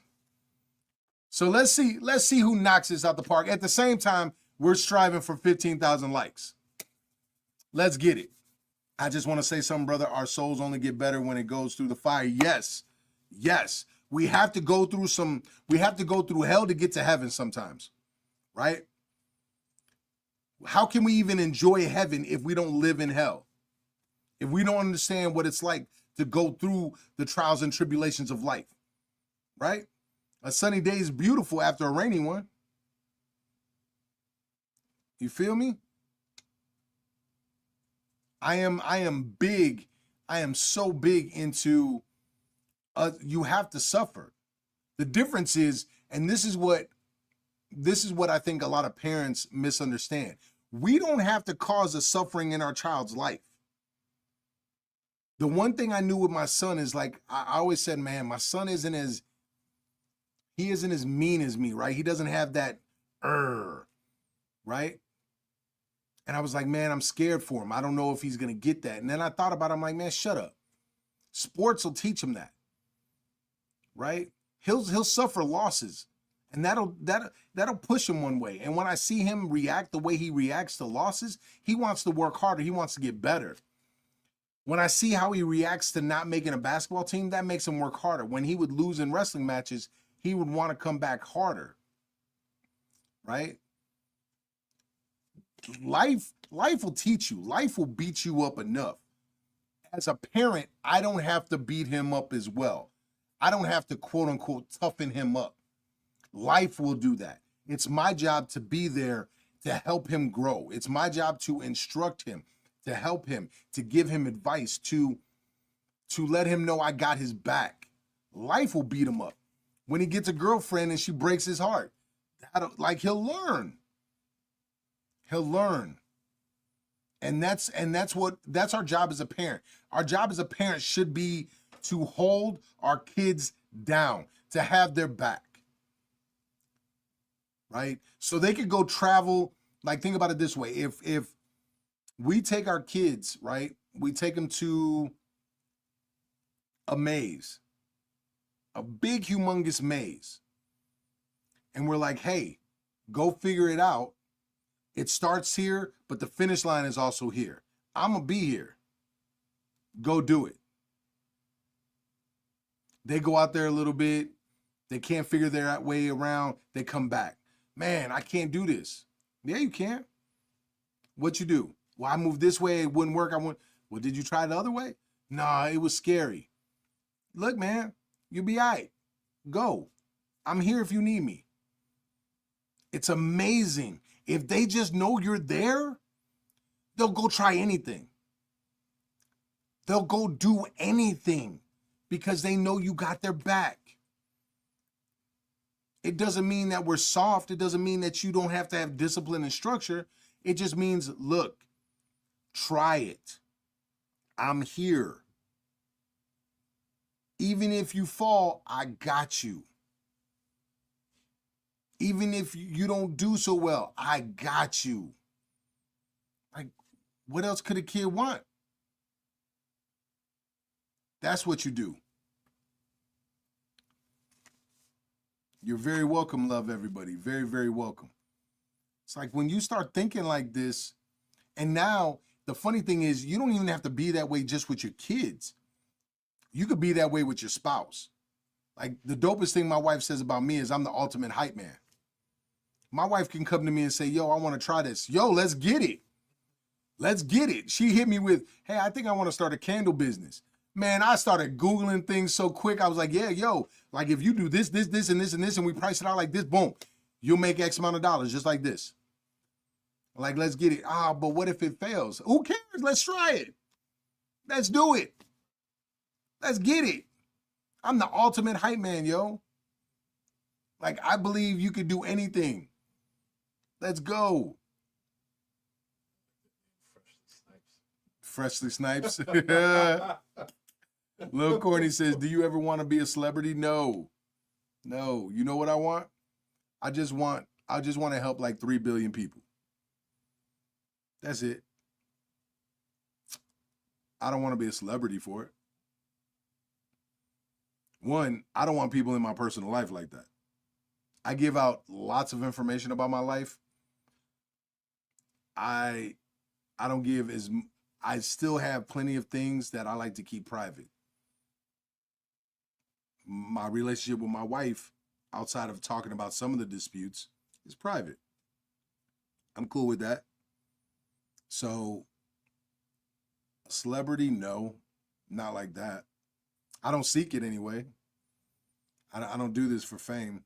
Speaker 1: So let's see who knocks this out the park. At the same time, we're striving for 15,000 likes. Let's get it. I just want to say something, brother. Our souls only get better when it goes through the fire. Yes. We have to go through hell to get to heaven sometimes. Right? How can we even enjoy heaven if we don't live in hell? If we don't understand what it's like to go through the trials and tribulations of life. Right? A sunny day is beautiful after a rainy one. You feel me? I am so big into you have to suffer. The difference is, and this is what I think a lot of parents misunderstand. We don't have to cause a suffering in our child's life. The one thing I knew with my son is, like, I always said, man, my son isn't as mean as me, right? He doesn't have that right? And I was like, man, I'm scared for him. I don't know if he's going to get that. And then I thought about it. I'm like, man, shut up. Sports will teach him that, right? He'll suffer losses, and that'll push him one way. And when I see him react the way he reacts to losses, he wants to work harder. He wants to get better. When I see how he reacts to not making a basketball team, that makes him work harder. When he would lose in wrestling matches, he would want to come back harder, right? Life will teach you. Life will beat you up enough. As a parent, I don't have to beat him up as well. I don't have to, quote unquote, toughen him up. Life will do that. It's my job to be there to help him grow. It's my job to instruct him, to help him, to give him advice, to let him know I got his back. Life will beat him up. When he gets a girlfriend and she breaks his heart, he'll learn. He'll learn. And that's our job as a parent. Our job as a parent should be to hold our kids down, to have their back. Right? So they could go travel. Like, think about it this way. If we take our kids, right? We take them to a maze, a big, humongous maze. And we're like, hey, go figure it out. It starts here, but the finish line is also here. I'm going to be here. Go do it. They go out there a little bit. They can't figure their way around. They come back. Man, I can't do this. Yeah, you can. What you do? Well, I moved this way. It wouldn't work. Well, did you try the other way? Nah, it was scary. Look, man, you'll be all right. Go. I'm here if you need me. It's amazing. If they just know you're there, they'll go try anything. They'll go do anything because they know you got their back. It doesn't mean that we're soft. It doesn't mean that you don't have to have discipline and structure. It just means, look, Try it. I'm here. Even if you fall, I got you. Even if you don't do so well, I got you. Like, what else could a kid want? That's what you do. You're very welcome, love everybody. Very, very welcome. It's like when you start thinking like this, and now the funny thing is, you don't even have to be that way just with your kids. You could be that way with your spouse. Like the dopest thing my wife says about me is I'm the ultimate hype man. My wife can come to me and say, yo, I want to try this. Yo, let's get it. Let's get it. She hit me with, hey, I think I want to start a candle business. Man, I started Googling things so quick. I was like, yeah, yo, like if you do this, and this, and this, and we price it out like this, boom, you'll make X amount of dollars just like this. Like, let's get it. But what if it fails? Who cares? Let's try it. Let's do it. Let's get it. I'm the ultimate hype man, yo. Like, I believe you could do anything. Let's go. Freshly Snipes. Lil Corny says, do you ever want to be a celebrity? No. No. You know what I want? I just want to help like 3 billion people. That's it. I don't want to be a celebrity for it. One, I don't want people in my personal life like that. I give out lots of information about my life. I don't give as I still have plenty of things that I like to keep private. My relationship with my wife, outside of talking about some of the disputes, is private. I'm cool with that. So, a celebrity, no, not like that. I don't seek it anyway. I don't do this for fame.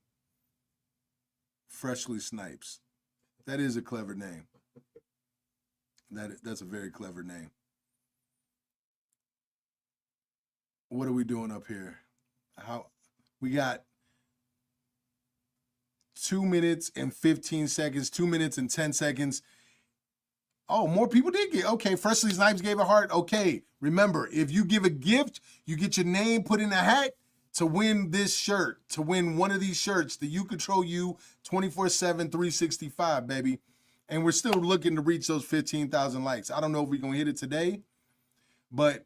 Speaker 1: Freshly Snipes. That is a clever name. That's a very clever name. What are we doing up here? How we got 2 minutes and 15 seconds, 2 minutes and 10 seconds. Oh, more people did get. Okay, Freshly Snipes gave a heart. Okay, remember, if you give a gift, you get your name put in a hat to win this shirt, to win one of these shirts, the You Control You 24/7, 365, baby. And we're still looking to reach those 15,000 likes. I don't know if we're gonna hit it today, but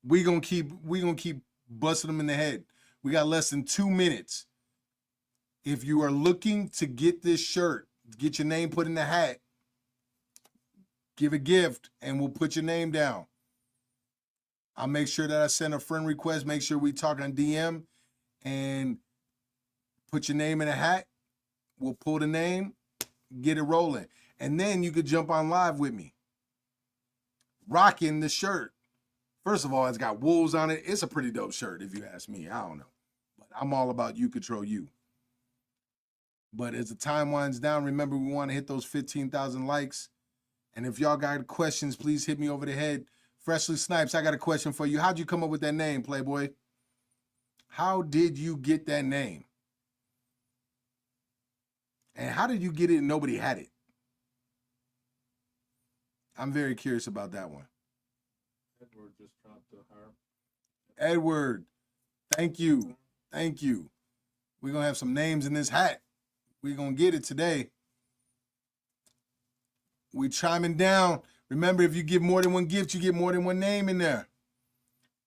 Speaker 1: we're gonna keep busting them in the head. We got less than 2 minutes. If you are looking to get this shirt, get your name put in the hat, give a gift, and we'll put your name down. I'll make sure that I send a friend request, make sure we talk on DM, and put your name in a hat. We'll pull the name, get it rolling. And then you could jump on live with me. Rocking the shirt. First of all, it's got wolves on it. It's a pretty dope shirt, if you ask me. I don't know. But I'm all about You Control You. But as the time winds down, remember, we want to hit those 15,000 likes. And if y'all got questions, please hit me over the head. Freshly Snipes, I got a question for you. How'd you come up with that name, Playboy? How did you get that name? And how did you get it and nobody had it? I'm very curious about that one.
Speaker 2: Edward just dropped a heart.
Speaker 1: Edward, thank you. Thank you. We're going to have some names in this hat. We're going to get it today. We chiming down. Remember, if you give more than one gift, you get more than one name in there.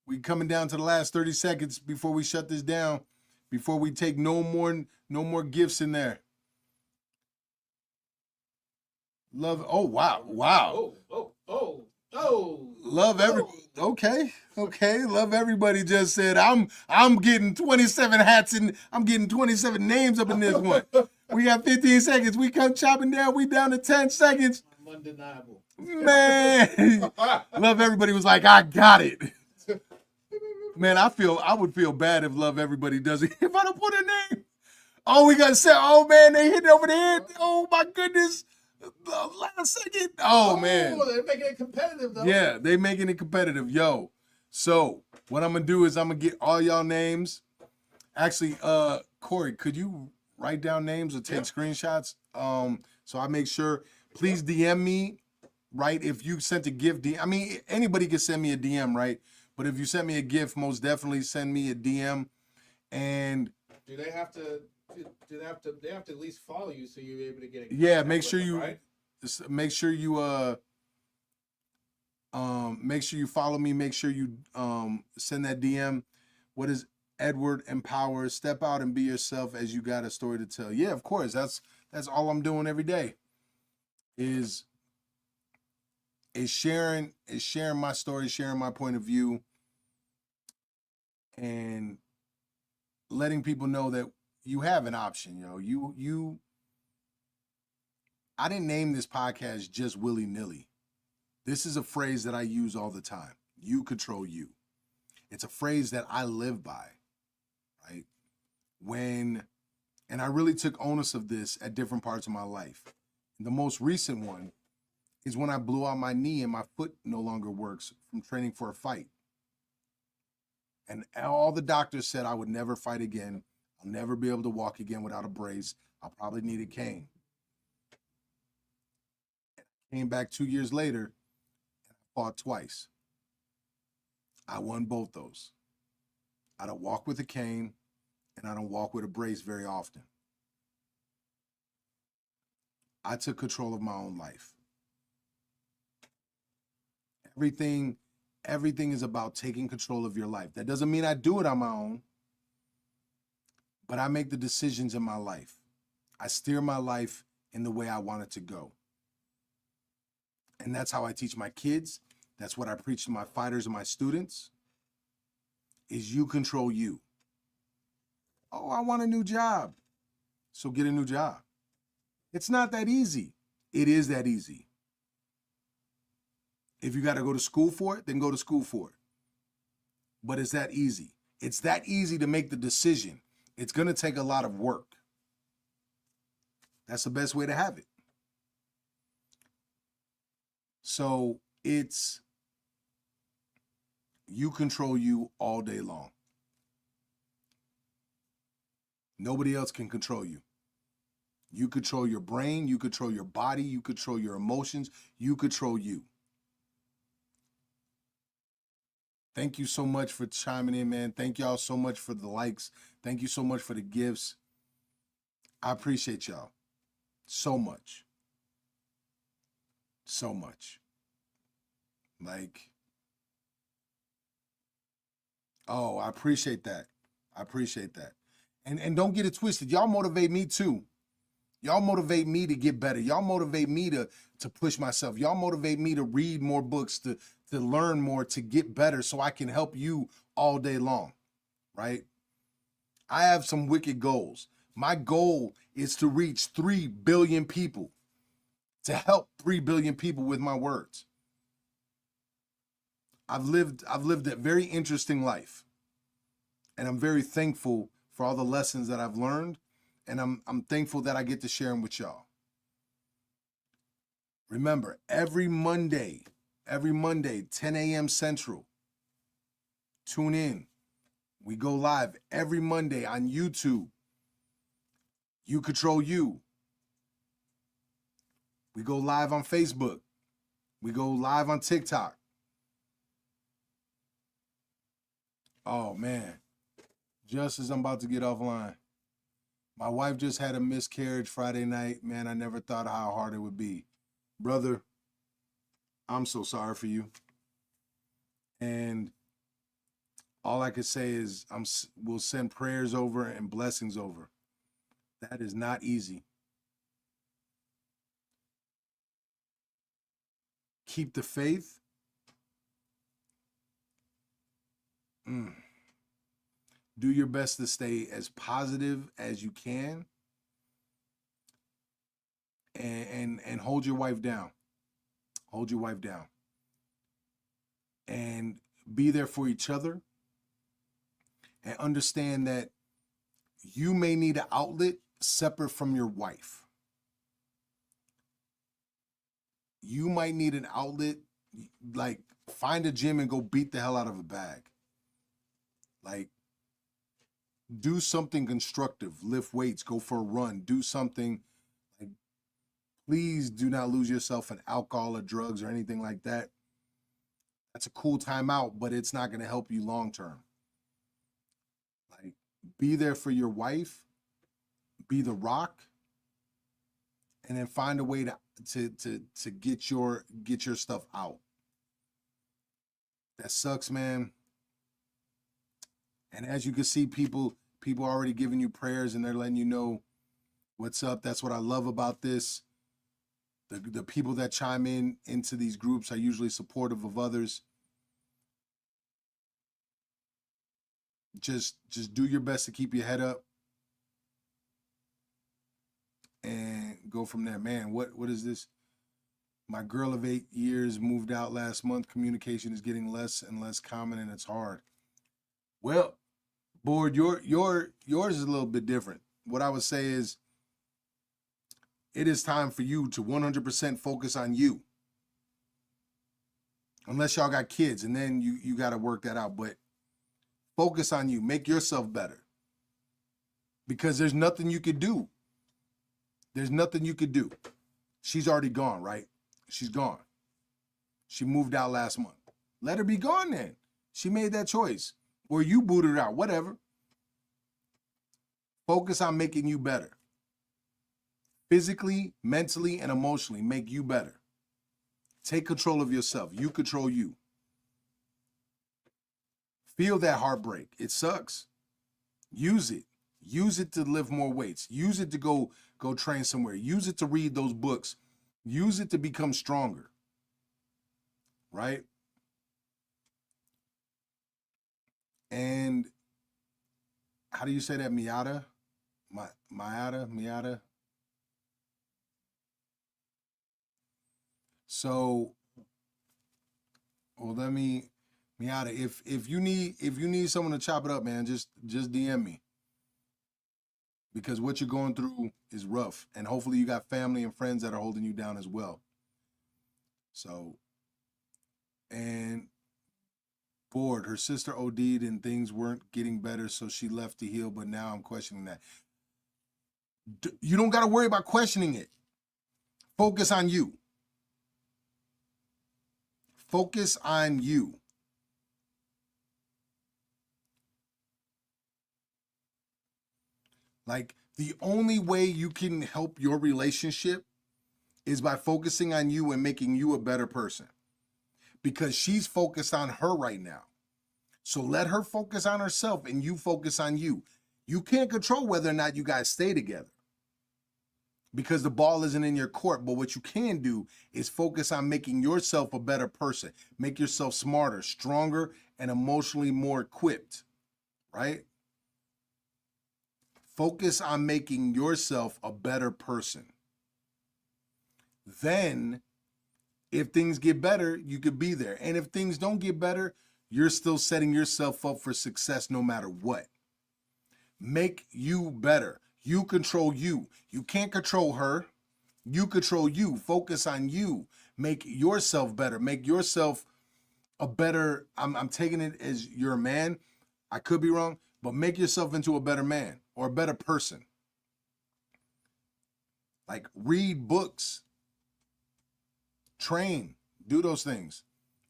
Speaker 1: We coming down to the last 30 seconds before we shut this down, before we take no more gifts in there. Love. Oh, wow. Wow.
Speaker 2: Oh.
Speaker 1: Love every. Okay. Love everybody just said, I'm getting 27 hats and I'm getting 27 names up in this one. We got 15 seconds. We come chopping down. We down to 10 seconds.
Speaker 2: Undeniable.
Speaker 1: Man. Love everybody was like, I got it. Man, I would feel bad if Love Everybody does it. If I don't put a name. Oh, we got to say, oh man, they hit it over the head. Oh my goodness. Last second. Oh man.
Speaker 2: They're making it competitive though.
Speaker 1: Yeah, they making it competitive. Yo. So what I'm gonna do is I'm gonna get all y'all names. Actually, Corey, could you write down names or take screenshots? So I make sure, please DM me right? If you sent a gift, I mean, anybody can send me a DM, right? But if you sent me a gift, most definitely send me a DM. And
Speaker 2: Do they have to? Do they have to? They have to at least follow you so you're able to get in
Speaker 1: yeah,
Speaker 2: contact with them, right?
Speaker 1: make sure you follow me. Make sure you send that DM. What is Edward Empower? Step out and be yourself as you got a story to tell. Yeah, of course. That's all I'm doing every day. Is sharing my story, sharing my point of view, and letting people know that you have an option. I didn't name this podcast just willy nilly. This is a phrase that I use all the time. You control you. It's a phrase that I live by, right? And I really took onus of this at different parts of my life. The most recent one is when I blew out my knee and my foot no longer works from training for a fight. And all the doctors said I would never fight again. I'll never be able to walk again without a brace. I'll probably need a cane. Came back 2 years later and I fought twice. I won both those. I don't walk with a cane and I don't walk with a brace very often. I took control of my own life. Everything is about taking control of your life. That doesn't mean I do it on my own, but I make the decisions in my life. I steer my life in the way I want it to go. And that's how I teach my kids. That's what I preach to my fighters and my students, is you control you. Oh, I want a new job. So get a new job. It's not that easy. It is that easy. If you got to go to school for it, then go to school for it. But it's that easy. It's that easy to make the decision. It's going to take a lot of work. That's the best way to have it. So it's you control you all day long. Nobody else can control you. You control your brain, you control your body, you control your emotions, you control you. Thank you so much for chiming in, man. Thank y'all so much for the likes. Thank you so much for the gifts. I appreciate y'all so much. So much. Like, oh, I appreciate that. I appreciate that. And don't get it twisted. Y'all motivate me too. Y'all motivate me to get better. Y'all motivate me to push myself. Y'all motivate me to read more books, to learn more, to get better so I can help you all day long, right? I have some wicked goals. My goal is to reach 3 billion people, to help 3 billion people with my words. I've lived a very interesting life, and I'm very thankful for all the lessons that I've learned, and I'm thankful that I get to share them with y'all. Remember, every Monday, 10 a.m. Central, tune in. We go live every Monday on YouTube. You Control You. We go live on Facebook. We go live on TikTok. Oh, man. Just as I'm about to get offline. My wife just had a miscarriage Friday night. Man, I never thought how hard it would be. Brother, I'm so sorry for you. And all I could say is we'll send prayers over and blessings over. That is not easy. Keep the faith. Do your best to stay as positive as you can. And hold your wife down. Hold your wife down. And be there for each other. And understand that you may need an outlet separate from your wife. You might need an outlet, like find a gym and go beat the hell out of a bag. Like, do something constructive, lift weights, go for a run, do something, like Please do not lose yourself in alcohol or drugs or anything like that. That's a cool time out, but it's not going to help you long term. Like, be there for your wife, be the rock, and then find a way to get your stuff out. That sucks, man. And as you can see, people already giving you prayers and they're letting you know what's up. That's what I love about this. The people that chime in into these groups are usually supportive of others. Just do your best to keep your head up and go from there. Man, what is this? My girl of 8 years moved out last month. Communication is getting less and less common, and it's hard. Well, Board, yours is a little bit different. What I would say is, it is time for you to 100% focus on you. Unless y'all got kids, and then you got to work that out. But focus on you. Make yourself better. Because there's nothing you could do. There's nothing you could do. She's already gone, right? She's gone. She moved out last month. Let her be gone then. She made that choice. Or you booted her out, whatever. Focus on making you better. Physically, mentally, and emotionally, make you better. Take control of yourself. You control you. Feel that heartbreak. It sucks. Use it. Use it to lift more weights. Use it to go train somewhere. Use it to read those books. Use it to become stronger. Right? And how do you say that? Miata? Miata? So, well, Miata, if you need someone to chop it up, man, just DM me. Because what you're going through is rough. And hopefully you got family and friends that are holding you down as well. So, and Bored, her sister OD'd and things weren't getting better, so she left to heal, but now I'm questioning that. You don't got to worry about questioning it. Focus on you. Focus on you. Like, the only way you can help your relationship is by focusing on you and making you a better person. Because she's focused on her right now. So let her focus on herself and you focus on you. You can't control whether or not you guys stay together because the ball isn't in your court. But what you can do is focus on making yourself a better person. Make yourself smarter, stronger, and emotionally more equipped, right? Focus on making yourself a better person. Then, if things get better, you could be there. And if things don't get better, you're still setting yourself up for success no matter what. Make you better. You control you. You can't control her. You control you. Focus on you. Make yourself better. Make yourself a better, I'm taking it as you're a man. I could be wrong, but make yourself into a better man or a better person. Like, read books. Train. Do those things.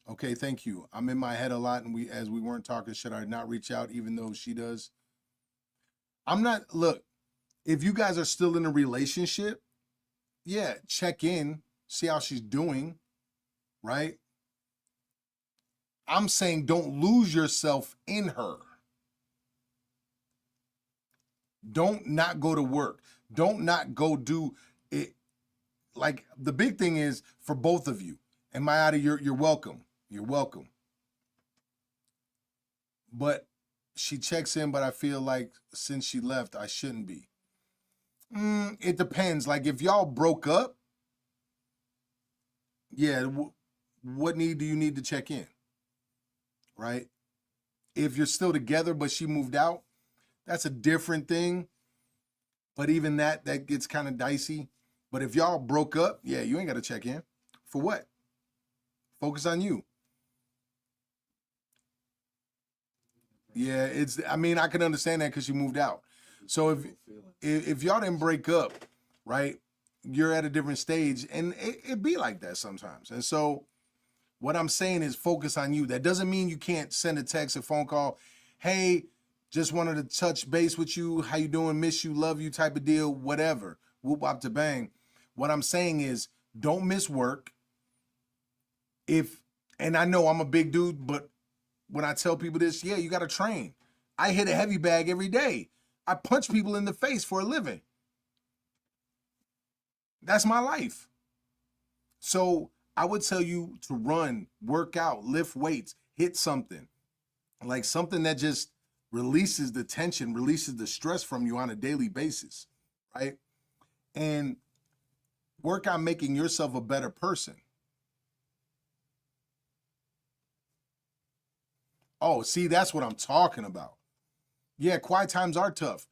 Speaker 1: Okay, thank you. I'm in my head a lot, and as we weren't talking, should I not reach out even though she does? Look, if you guys are still in a relationship, yeah, check in, see how she's doing, right? I'm saying don't lose yourself in her. Don't not go to work. Don't not go do it. Like, the big thing is for both of you. And Mayada, you're welcome. You're welcome. But she checks in, but I feel like since she left, I shouldn't be. It depends. Like, if y'all broke up, yeah, what do you need to check in? Right? If you're still together, but she moved out, that's a different thing. But even that gets kind of dicey. But if y'all broke up, yeah, you ain't got to check in. For what? Focus on you. Yeah, I can understand that because she moved out. So if y'all didn't break up, right, you're at a different stage, and it be like that sometimes. And so what I'm saying is focus on you. That doesn't mean you can't send a text, a phone call. Hey, just wanted to touch base with you. How you doing? Miss you, love you type of deal, whatever. Whoop wop to bang. What I'm saying is don't miss work. And I know I'm a big dude, but when I tell people this, yeah, you got to train. I hit a heavy bag every day. I punch people in the face for a living. That's my life. So I would tell you to run, work out, lift weights, hit something. Like something that just releases the tension, releases the stress from you on a daily basis, right? And work on making yourself a better person. Oh, see, that's what I'm talking about. Yeah, quiet times are tough.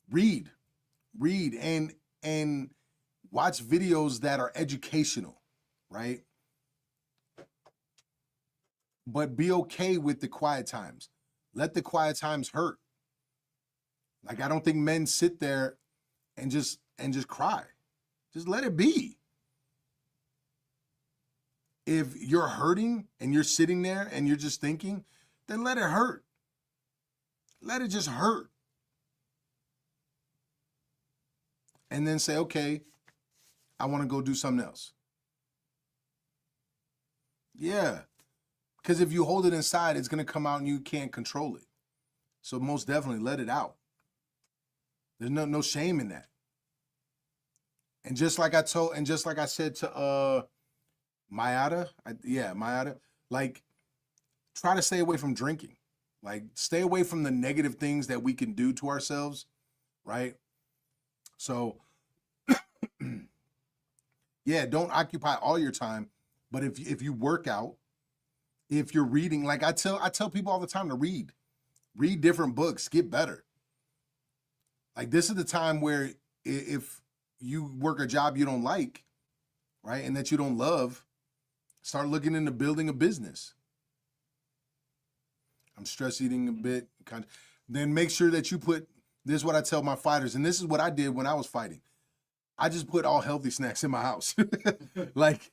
Speaker 1: Read, read, and watch videos that are educational, right? But be okay with the quiet times. Let the quiet times hurt. Like I don't think men sit there and just cry. Just let it be. If you're hurting and you're sitting there and you're just thinking, then let it hurt. Let it just hurt. And then say, okay, I want to go do something else. Yeah. Because if you hold it inside, it's going to come out and you can't control it. So most definitely let it out. There's no shame in that. And just like I said to Mayada, like try to stay away from drinking. Like stay away from the negative things that we can do to ourselves, right? So yeah, don't occupy all your time, but if you work out, if you're reading, like I tell people all the time to read. Read different books, get better. Like this is the time where if you work a job you don't like, right, and that you don't love, start looking into building a business. I'm stress eating a bit. Then make sure that you put this is what I tell my fighters, and this is what I did when I was fighting. I just put all healthy snacks in my house. Like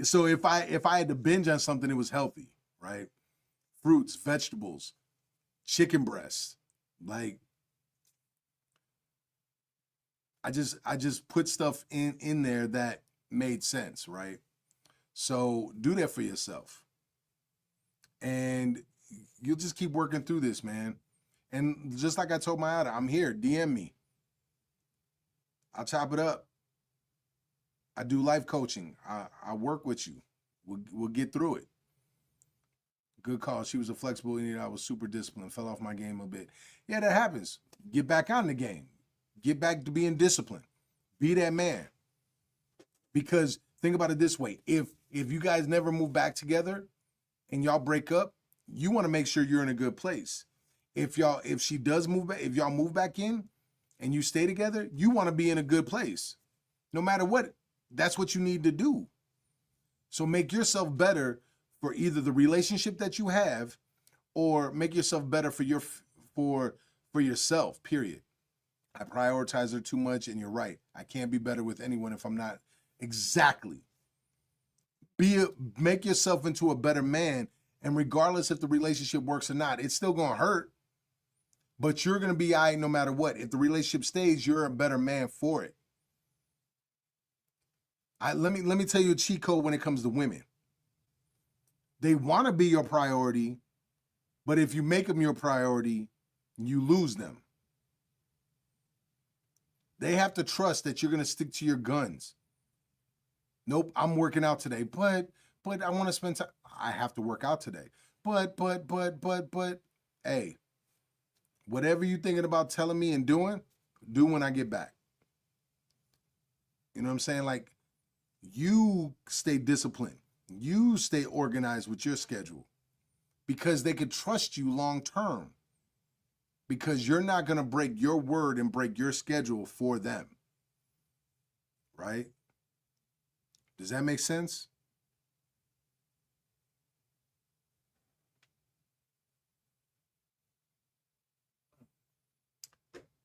Speaker 1: so if I had to binge on something, it was healthy, right? Fruits, vegetables, chicken breasts. Like I just put stuff in there that made sense, right? So do that for yourself. And you'll just keep working through this, man. And just like I told my other, I'm here. DM me. I'll chop it up. I do life coaching. I work with you. We'll get through it. Good call. She was a flexible Indian. I was super disciplined. Fell off my game a bit. Yeah, that happens. Get back on the game. Get back to being disciplined. Be that man. Because think about it this way: if you guys never move back together and y'all break up, you want to make sure you're in a good place. If she does move back, if y'all move back in and you stay together, you want to be in a good place. No matter what, that's what you need to do. So make yourself better for either the relationship that you have or make yourself better for yourself, period. I prioritize her too much, and you're right. I can't be better with anyone if I'm not exactly. Make yourself into a better man, and regardless if the relationship works or not, it's still gonna hurt, but you're gonna be all right no matter what. If the relationship stays, you're a better man for it. Let me tell you a cheat code when it comes to women. They want to be your priority, but if you make them your priority, you lose them. They have to trust that you're going to stick to your guns. Nope, I'm working out today, but I want to spend time. I have to work out today. But, hey, whatever you're thinking about telling me and doing, do when I get back. You know what I'm saying? Like, you stay disciplined. You stay organized with your schedule because they could trust you long term because you're not going to break your word and break your schedule for them. Right? Does that make sense?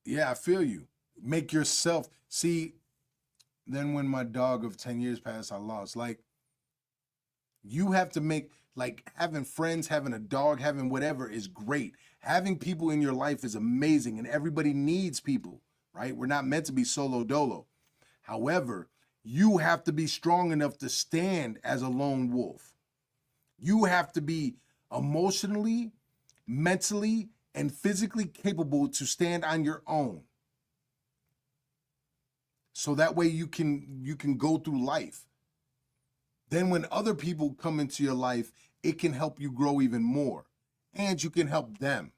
Speaker 1: Yeah, I feel you. Make yourself see then when my dog of 10 years passed, I lost. Like, you have to make, like, having friends, having a dog, having whatever is great. Having people in your life is amazing, and everybody needs people, right? We're not meant to be solo dolo. However, you have to be strong enough to stand as a lone wolf. You have to be emotionally, mentally, and physically capable to stand on your own. So that way you can go through life. Then when other people come into your life, it can help you grow even more. And you can help them.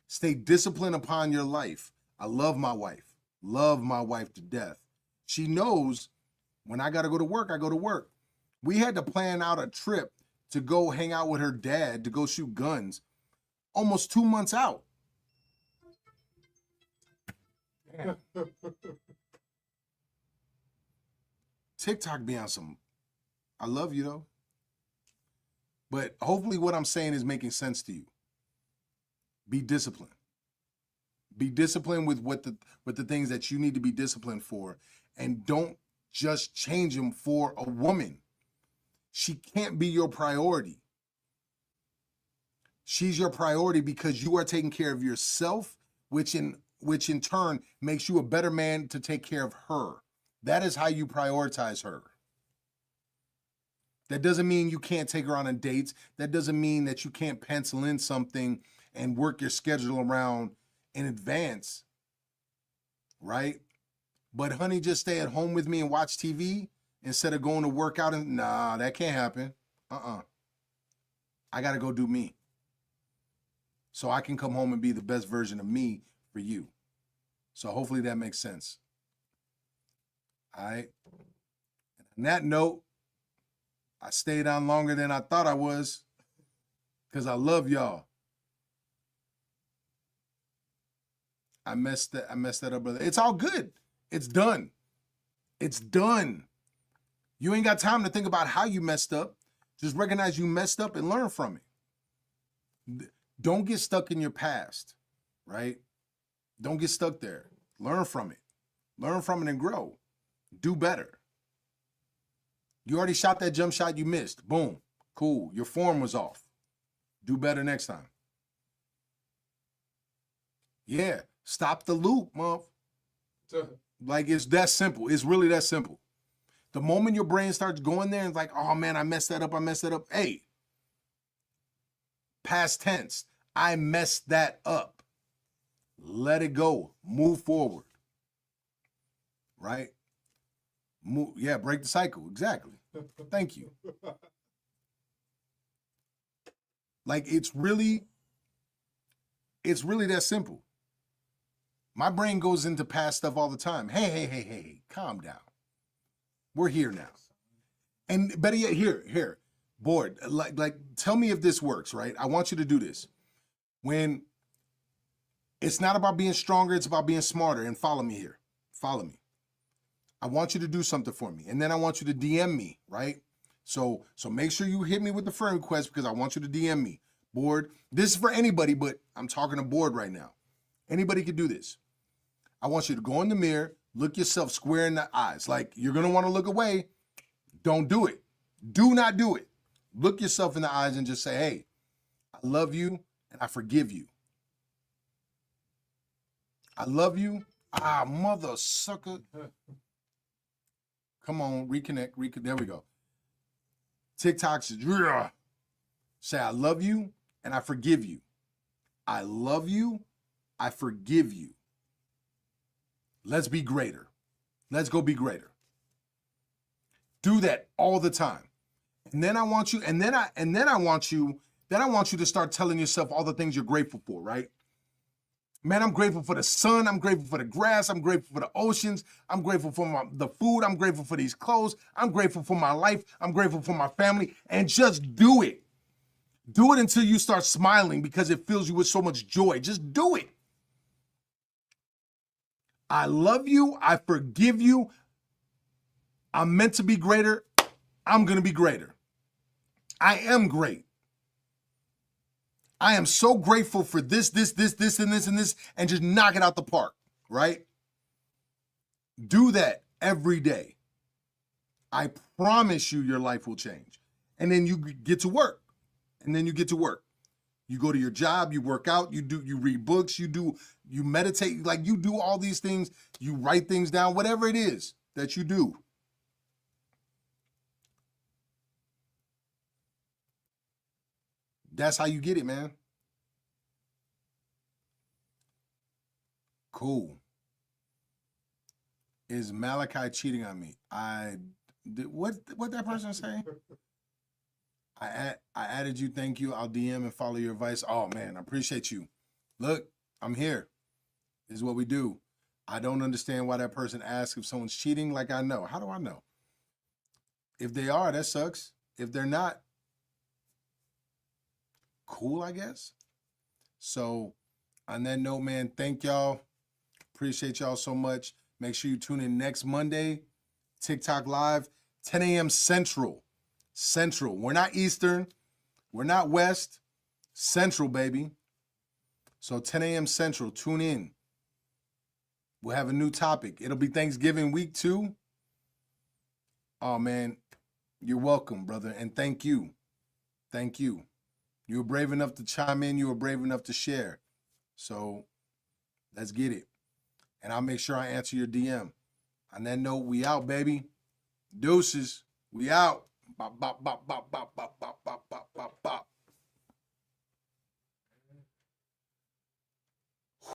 Speaker 1: Stay disciplined upon your life. I love my wife. Love my wife to death. She knows when I got to go to work, I go to work. We had to plan out a trip to go hang out with her dad to go shoot guns almost 2 months out. Damn. TikTok be on some, I love you though. But hopefully what I'm saying is making sense to you. Be disciplined. Be disciplined with what the things that you need to be disciplined for, and don't just change them for a woman. She can't be your priority. She's your priority because you are taking care of yourself, which in turn makes you a better man to take care of her. That is how you prioritize her. That doesn't mean you can't take her on dates. That doesn't mean that you can't pencil in something and work your schedule around in advance, right? But honey, just stay at home with me and watch TV instead of going to work out. And nah, that can't happen. I got to go do me. So I can come home and be the best version of me for you. So hopefully that makes sense. All right. On that note, I stayed on longer than I thought I was because I love y'all. I messed that up, brother. It's all good. It's done. It's done. You ain't got time to think about how you messed up. Just recognize you messed up and learn from it. Don't get stuck in your past, right? Don't get stuck there. Learn from it. Learn from it and grow. Do better. You already shot that jump shot you missed. Boom. Cool. Your form was off. Do better next time. Yeah. Stop the loop, motherfucker. Like, it's that simple. It's really that simple. The moment your brain starts going there and it's like, oh man, I messed that up. Hey, past tense. I messed that up. Let it go. Move forward. Right? Move. Yeah, break the cycle. Exactly. Thank you. Like, it's really that simple. My brain goes into past stuff all the time. Hey, calm down. We're here now. And better yet, here, board. Like, tell me if this works, right? I want you to do this. When it's not about being stronger, it's about being smarter. And follow me here. Follow me. I want you to do something for me. And then I want you to DM me, right? So make sure you hit me with the friend request because I want you to DM me. Board. This is for anybody, but I'm talking to board right now. Anybody could do this. I want you to go in the mirror, look yourself square in the eyes. Like, you're going to want to look away. Don't do it. Do not do it. Look yourself in the eyes and just say, hey, I love you and I forgive you. I love you. Ah, mother sucker. Come on, reconnect. There we go. TikTok says, yeah. Say, I love you and I forgive you. I love you. I forgive you. Let's be greater. Let's go be greater. Do that all the time. And then I want you, and then I want you to start telling yourself all the things you're grateful for, right? Man, I'm grateful for the sun. I'm grateful for the grass. I'm grateful for the oceans. I'm grateful for the food. I'm grateful for these clothes. I'm grateful for my life. I'm grateful for my family. And just do it. Do it until you start smiling because it fills you with so much joy. Just do it. I love you. I forgive you. I'm meant to be greater. I'm going to be greater. I am great. I am so grateful for this, and this, and just knock it out the park, right? Do that every day. I promise you your life will change. And then you get to work. And then you get to work. You go to your job, you work out, you read books, you meditate, like you do all these things, you write things down, whatever it is that you do. That's how you get it, man. Cool. Is Malachi cheating on me? What that person say? I added you. Thank you. I'll DM and follow your advice. Oh man, I appreciate you. Look, I'm here. This is what we do. I don't understand why that person asks if someone's cheating. Like I know. How do I know? If they are, that sucks. If they're not, cool, I guess. So on that note, man, thank y'all. Appreciate y'all so much. Make sure you tune in next Monday, TikTok Live, 10 a.m. Central. Central. We're not Eastern. We're not West. Central, baby. So 10 a.m. Central. Tune in. We'll have a new topic. It'll be Thanksgiving week too. Oh, man. You're welcome, brother. And thank you. Thank you. You were brave enough to chime in. You were brave enough to share. So let's get it. And I'll make sure I answer your DM. On that note, we out, baby. Deuces. We out. Bop, bop, bop, bop, bop, bop, bop, bop, bop, bop, bop.